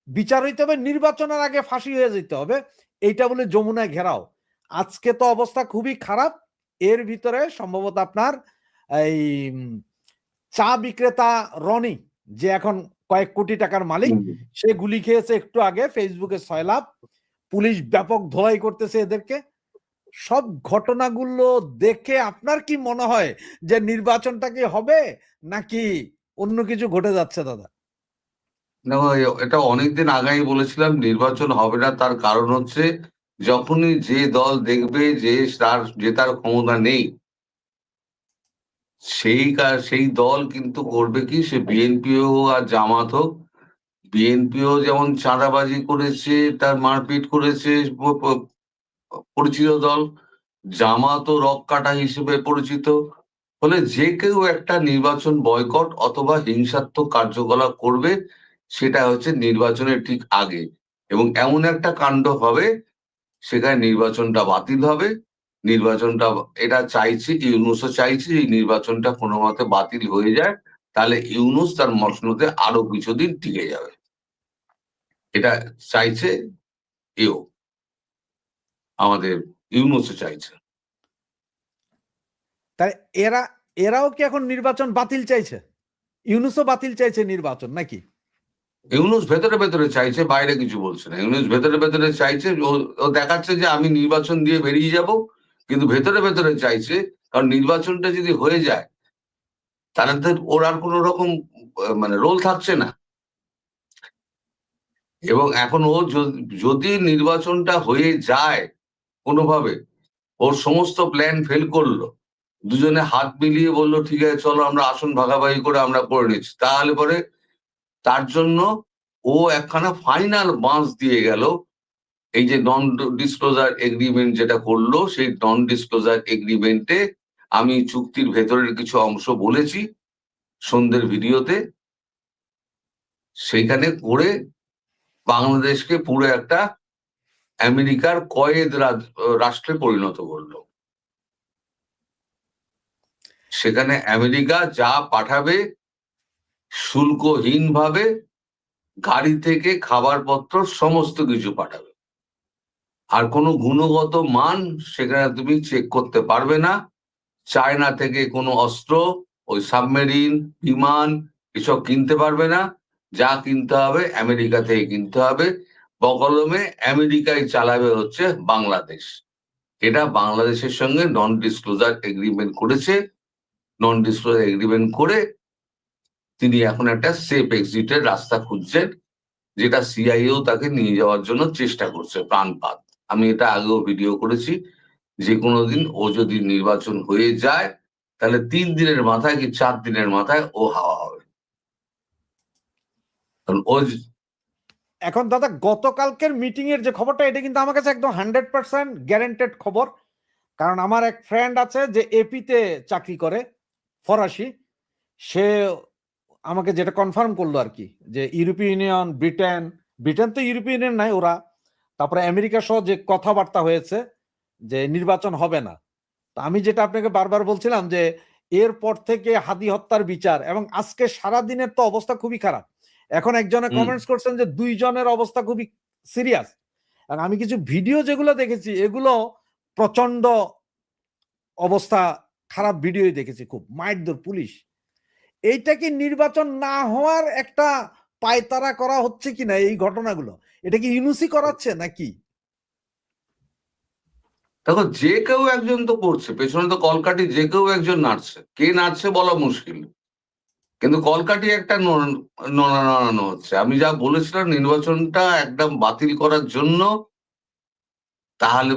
বিচার হইতে হবে, নির্বাচনের আগে ফাঁসি হয়ে যেতে হবে, এইটা বলে যমুনায় ঘেরাও। আজকে তো অবস্থা খুবই খারাপ। এর ভিতরে সম্ভবত আপনার এই চা বিক্রেতা রনি, যে এখন কয়েক কোটি টাকার মালিক, সে গুলি খেয়েছে একটু আগে, ফেসবুকে 6 লাখ, পুলিশ ব্যাপক ধোলাই করতেছে এদেরকে। সব ঘটনাগুলো দেখে আপনার কি মনে হয় যে নির্বাচনটা কি হবে নাকি অন্য কিছু ঘটে যাচ্ছে দাদা? না, এটা অনেকদিন আগেই বলেছিলাম নির্বাচন হবে না। তার কারণ হচ্ছে যখনই যে দল দেখবে যে তার জেতার ক্ষমতা নেই, সেই দল কিন্তু করবে কি, সে বিএনপি হোক আর জামাত হোক, বিএনপিও যেমন চাঁদাবাজি করেছে, তার মারপিট করেছে, পরিচিত দল, জামাতও রক কাটা হিসেবে পরিচিত। ফলে যে কেউ একটা নির্বাচন বয়কট অথবা হিংসাত্মক কার্যকলাপ করবে, সেটা হচ্ছে নির্বাচনের ঠিক আগে, এবং এমন একটা কাণ্ড হবে সেখানে নির্বাচনটা বাতিল হবে। নির্বাচনটা, এটা চাইছে, ইউনূসও চাইছে এই নির্বাচনটা কোনো মতে বাতিল হয়ে যায়, তাহলে ইউনূস তার মসনদে আরো কিছুদিন টিকে যাবে। এটা চাইছে এও, আমাদের ইউনূসও চাইছে। তাই এরাও কি এখন নির্বাচন বাতিল চাইছে? ইউনূসও বাতিল চাইছে নির্বাচন নাকি? ইউনূস ভেতরে ভেতরে চাইছে, বাইরে কিছু বলছে না। ইউনূস ভেতরে ভেতরে চাইছে, ও দেখাচ্ছে যে আমি নির্বাচন দিয়ে বেরিয়ে যাব, কিন্তু ভেতরে ভেতরে চাইছে। কারণ নির্বাচনটা যদি হয়ে যায় তাহলে তো ওর আর কোনো রকম মানে রোল থাকছে না। এবং এখন ও যদি নির্বাচনটা হয়ে যায় কোনোভাবে, ওর সমস্ত প্ল্যান ফেল করলো, দুজনে হাত মিলিয়ে বললো ঠিক আছে চলো আমরা আসন ভাগাভাগি করে আমরা করে নিচ্ছি, তাহলে পরে তার জন্য ও একখানা ফাইনাল বাঁশ দিয়ে গেল। এই যে নন ডিসক্লোজার এগ্রিমেন্ট যেটা করলো, সেই নন ডিসক্লোজার এগ্রিমেন্টে আমি চুক্তির ভেতরের কিছু অংশ বলেছি সন্ধ্যের ভিডিওতে, সেইখানে করে বাংলাদেশকে পুরো একটা আমেরিকার কয়েদ রাষ্ট্রে পরিণত করলো। সেখানে আমেরিকা যা পাঠাবে শুল্কহীন ভাবে, গাড়ি থেকে খাবারপত্র সমস্ত কিছু পাঠাবে, আর কোনো গুণগত মান সেখানে তুমি চেক করতে পারবে না। চায়না থেকে কোনো অস্ত্র, ওই সাবমেরিন, বিমান এসব কিনতে পারবে না। যা কিনতে হবে আমেরিকা থেকে কিনতে হবে। বকলমে আমেরিকায় চালাবে হচ্ছে বাংলাদেশ। এটা বাংলাদেশের সঙ্গে নন ডিসক্লোজার এগ্রিমেন্ট করেছে। নন ডিসক্লোজার এগ্রিমেন্ট করে তিনি এখন একটা সেফ এক্সিটের রাস্তা খুঁজছেন, যেটা সিআইএও তাকে নিয়ে যাওয়ার জন্য চেষ্টা করছে প্রাণপাত। আমি এটা আগেও ভিডিও করেছি, যে কোনো দিন ও যদি নির্বাচন হয়ে যায় তাহলে 3 দিনের মাথায় কি 4 দিনের মাথায় ও হাওয়া হবে। কারণ ও এখন দাদা গতকালকের মিটিং এর যে খবরটা, এটা কিন্তু আমার কাছে একদম 100% গ্যারান্টেড খবর। কারণ আমার এক ফ্রেন্ড আছে যে এপিতে চাকরি করে, ফরাসি, সে আমাকে যেটা কনফার্ম করলো আর কি, যে ইউরোপীয় ইউনিয়ন, ব্রিটেন তো ইউরোপীয় ইউনিয়ন নাই ওরা, তারপরে আমেরিকা সহ যে কথাবার্তা হয়েছে যে নির্বাচন হবে না। তো আমি যেটা আপনাকে বারবার বলছিলাম যে এরপর থেকে হাদি হত্যার বিচার, এবং আজকে সারা দিনের তো অবস্থা খুবই খারাপ। এখন একজনে কমেন্টস করছেন যে 2 জনের অবস্থা খুবই সিরিয়াস। আর আমি কিছু ভিডিও যেগুলো দেখেছি, এগুলো প্রচন্ড অবস্থা খারাপ ভিডিওই দেখেছি, খুব মাইরধর পুলিশ। এইটা কি নির্বাচন না হওয়ার একটা পায়তারা করা হচ্ছে কিনা এই ঘটনাগুলো? এটা কি ইউনুসি করাচ্ছে নাকি? দেখো, যে কেউ একজন তো করছে, পেছনে তো কলকাঠি যে কেউ একজন নাড়ছে। কে নাড়ছে বলা মুশকিল, কিন্তু কলকাঠি একটা নড়ানো হচ্ছে। আমি যা বলেছিলাম নির্বাচনটা একদম বাতিল করার জন্য, তাহলে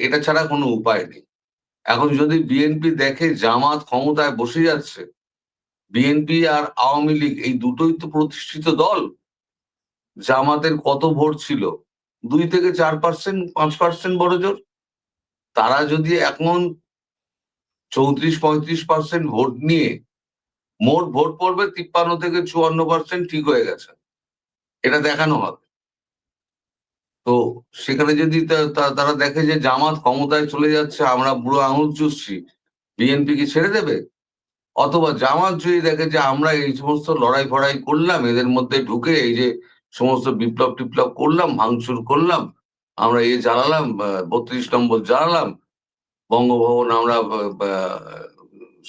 এটা ছাড়া কোনো উপায় নেই। এখন যদি বিএনপি দেখে জামাত ক্ষমতায় বসে যাচ্ছে, বিএনপি আর আওয়ামী লীগ এই দুটোই তো প্রতিষ্ঠিত দল। জামাতের কত ভোট ছিল? 2 থেকে 4%, 5% বড় জোর। তারা যদি এখন 34-35% ভোট নিয়ে, মোট ভোট পড়বে 53 থেকে 54%, ঠিক হয়ে গেছে, এটা দেখানো হবে। তো সেখানে যদি তারা দেখে যে জামাত ক্ষমতায় চলে যাচ্ছে, আমরা বুড়ো আঙুল চুষছি, বিএনপি কি ছেড়ে দেবে? অথবা জামাত যদি দেখে যে আমরা এই সমস্ত লড়াই ফড়াই করলাম, এদের মধ্যে ঢুকে এই যে সমস্ত বিপ্লব টিপ্লব করলাম, ভাঙচুর করলাম, আমরা জ্বালালাম, 32 নম্বর জ্বালালাম, বঙ্গভবন আমরা,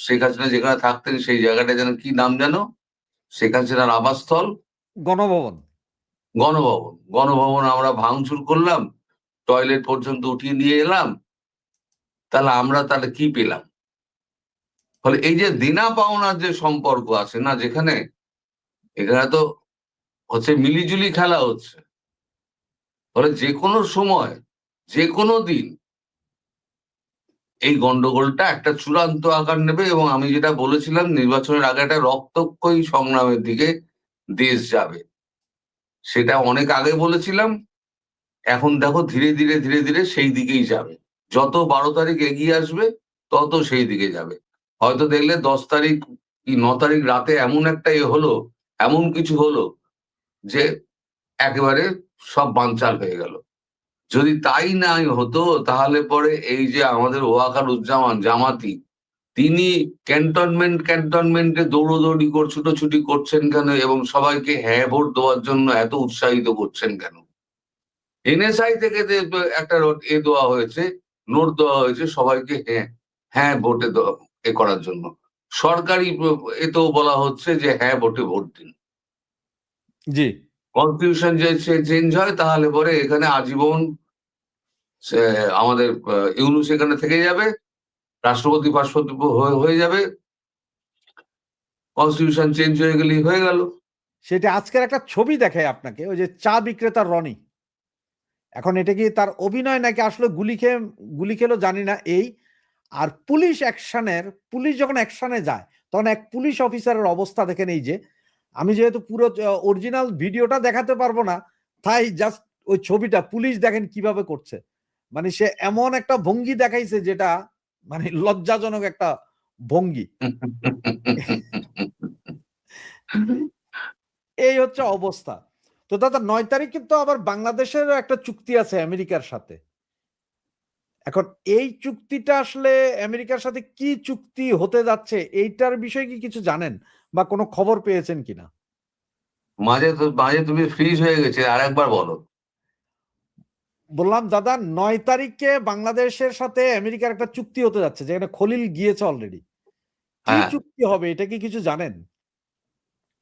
শেখ হাসিনা যেখানে থাকতেন সেই জায়গাটা যেন কি নাম যেন, শেখ হাসিনার আবাসস্থল, গণভবন। গণভবন আমরা ভাঙচুর করলাম, টয়লেট পর্যন্ত উঠিয়ে নিয়ে এলাম, তাহলে কি পেলাম? ফলে এই যে দেনা পাওনার যে সম্পর্ক আছে না, এখানে তো হচ্ছে মিলিজুলি খেলা হচ্ছে। ফলে যে কোনো সময়, যে কোনো দিন এই গন্ডগোলটা একটা চূড়ান্ত আকার নেবে, এবং আমি যেটা বলেছিলাম, নির্বাচনের আগে একটা রক্তক্ষয়ী সংগ্রামের দিকে দেশ যাবে। সেটা অনেক আগে বলেছিলাম, এখন দেখো ধীরে ধীরে ধীরে ধীরে সেই দিকেই যাবে। যত 12 তারিখ এগিয়ে আসবে তত সেই দিকে যাবে। হয়তো দেখলে 10 তারিখ কি 9 তারিখ রাতে এমন একটা হলো, এমন কিছু হলো যে একেবারে সব বানচাল হয়ে গেল। যদি তাই না হতো, তাহলে পরে এই যে আমাদের ওয়াকারুজ্জামান জামাতি, তিনি ক্যান্টনমেন্টে দৌড়দৌড়ি ছুটোছুটি করছেন কেন, এবং সবাইকে হ্যাঁ ভোট দেওয়ার জন্য এত উৎসাহিত করছেন কেন? এনএসআই থেকে যে একটা দেওয়া হয়েছে, নোট দেওয়া হয়েছে সবাইকে হ্যাঁ ভোটে করার জন্য। সরকারি এতেও বলা হচ্ছে যে হ্যাঁ ভোটে ভোট দিন। জি, কনস্টিটিউশন যে চেঞ্জ হয়, তাহলে পরে এখানে আজীবন আমাদের ইউনূস এখানে থেকে যাবে, রাষ্ট্রপতি পার্শ্ববর্তী হয়ে যাবে, কনস্টিটিউশন চেঞ্জ হয়ে গেলেই হয়ে গেল। সেটা আজকের একটা ছবি দেখায় আপনাকে, ওই যে চা বিক্রেতা রনি, এখন এটা কি তার অভিনয় নাকি আসলে গুলি খেলো জানি না। আর পুলিশ যখন অ্যাকশনে যায়, তখন এক পুলিশ অফিসারের অবস্থা দেখেন। এই যে আমি যেহেতু পুরো অরিজিনাল ভিডিওটা দেখাতে পারবো না, তাই জাস্ট ওই ছবিটা পুলিশ দেখেন কিভাবে করছে। মানে সে এমন একটা ভঙ্গি দেখাইছে যেটা মানে লজ্জাজনক একটা ভঙ্গি। এই হচ্ছে অবস্থা। তো দাদা 9 তারিখ কিন্তু আবার বাংলাদেশের একটা চুক্তি আছে আমেরিকার সাথে। এখন এই চুক্তিটা আসলে আমেরিকার সাথে কি চুক্তি হতে যাচ্ছে, এইটার বিষয়ে কি কিছু জানেন বা কোনো খবর পেয়েছেন কিনা? মাঝে তুমি ফ্রিজ হয়ে গেছে, আর একবার বলো। বললাম দাদা 9 তারিখে বাংলাদেশের সাথে আমেরিকার একটা চুক্তি হতে যাচ্ছে, যেখানে খলিল গিয়েছে অলরেডি। কি হ্যাঁ, চুক্তি হবে এটা কি কিছু জানেন?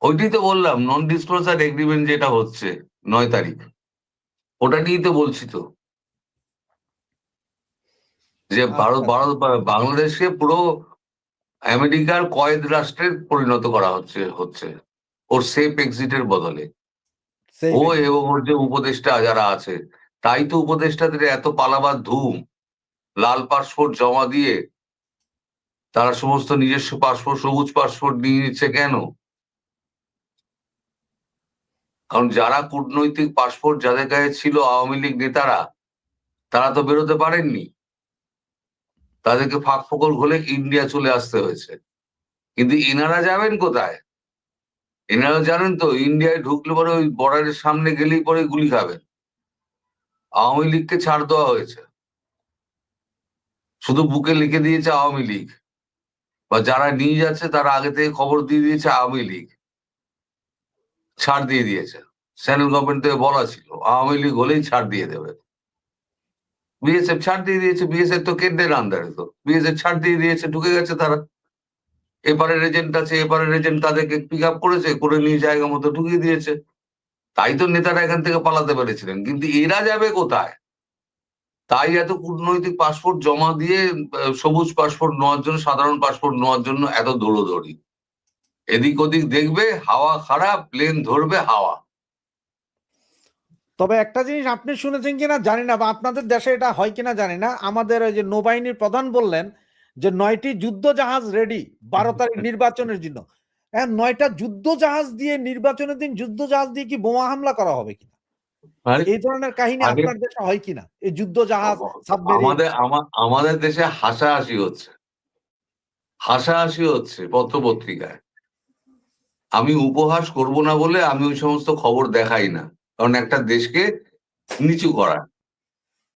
ওইটাই তো বললাম, নন ডিসক্লোজার এগ্রিমেন্ট যেটা হচ্ছে 9 তারিখ, ওটা নিয়েই তো বলছি তো, যে আচ্ছা, বাংলাদেশকে পুরো আমেরিকার কয়েদ রাষ্ট্রে পরিণত করা হচ্ছে ওর সেফ এক্সিটের বদলে। সেই ও এবং ওর যে উপদেষ্টা যারা আছে, তাই তো উপদেষ্টাদের এত পালাবার ধুম। লাল পাসপোর্ট জমা দিয়ে তারা সমস্ত নিজস্ব পাসপোর্ট, সবুজ পাসপোর্ট নিয়ে নিচ্ছে কেন? কারণ যারা কূটনৈতিক পাসপোর্ট যাদের কাছে ছিল, আওয়ামী লীগ নেতারা, তারা তো বেরোতে পারেননি, তাদেরকে ফাঁক ফোকর হলে ইন্ডিয়া চলে আসতে হয়েছে। কিন্তু এনারা যাবেন কোথায়? এনারা জানেন তো, ইন্ডিয়ায় ঢুকলে পরে ওই বর্ডারের সামনে গেলেই পরে গুলি খাবেন। আওয়ামী লীগকে ছাড় দেওয়া হয়েছে, শুধু বুকে লিখে দিয়েছে আওয়ামী লীগ, বা যারা নিয়ে যাচ্ছে তারা আগে থেকে খবর দিয়ে দিয়েছে আওয়ামী লীগ, ছাড় দিয়ে দিয়েছে। সেন্ট্রাল গভর্নমেন্ট থেকে বলা ছিল আওয়ামী লীগ হলেই ছাড় দিয়ে দেবে। বিএসএফ ছাড় দিয়ে দিয়েছে, বিএসএফ তো কেন্দ্রের আন্ডারে, তো বিএসএফ ছাড় দিয়ে দিয়েছে, ঢুকে গেছে তারা। এপারের এজেন্ট আছে, এপারের এজেন্ট তাদেরকে পিক আপ করেছে, করে নিয়ে জায়গা মতো ঢুকিয়ে দিয়েছে। তাই তো নেতারা এখান থেকে পালাতে পেরেছিলেন। কিন্তু এরা যাবে কোথায়? তাই এত কূটনৈতিক পাসপোর্ট জমা দিয়ে সবুজ পাসপোর্ট নেওয়ার জন্য, সাধারণ পাসপোর্ট নেওয়ার জন্য এত দৌড়োদৌড়ি। এদিক ওদিক দেখবে হাওয়া খারাপ, প্লেন ধরবে হাওয়া। তবে একটা জিনিস আপনি শুনেছেন কিনা জানি না, বা আপনাদের দেশে এটা হয় কিনা জানি না, আমাদের ওই যে নৌবাহিনীর প্রধান বললেন যে 9টি যুদ্ধ জাহাজ রেডি 12 তারিখ নির্বাচনের জন্য। 9টা যুদ্ধ জাহাজ দিয়ে নির্বাচনের দিন যুদ্ধ জাহাজ দিয়ে কি বোমা হামলা করা হবে কিনা, এই ধরনের কাহিনী আগে আপনার দেশে হয় কিনা? এই যুদ্ধ জাহাজ, সাবমেরিন। আমাদের দেশে হাসাহাসি হচ্ছে পত্রপত্রিকায়। আমি উপহাস করব না বলে আমি ওই সমস্ত খবর দেখাই না, কারণ একটা দেশকে নিচু করা।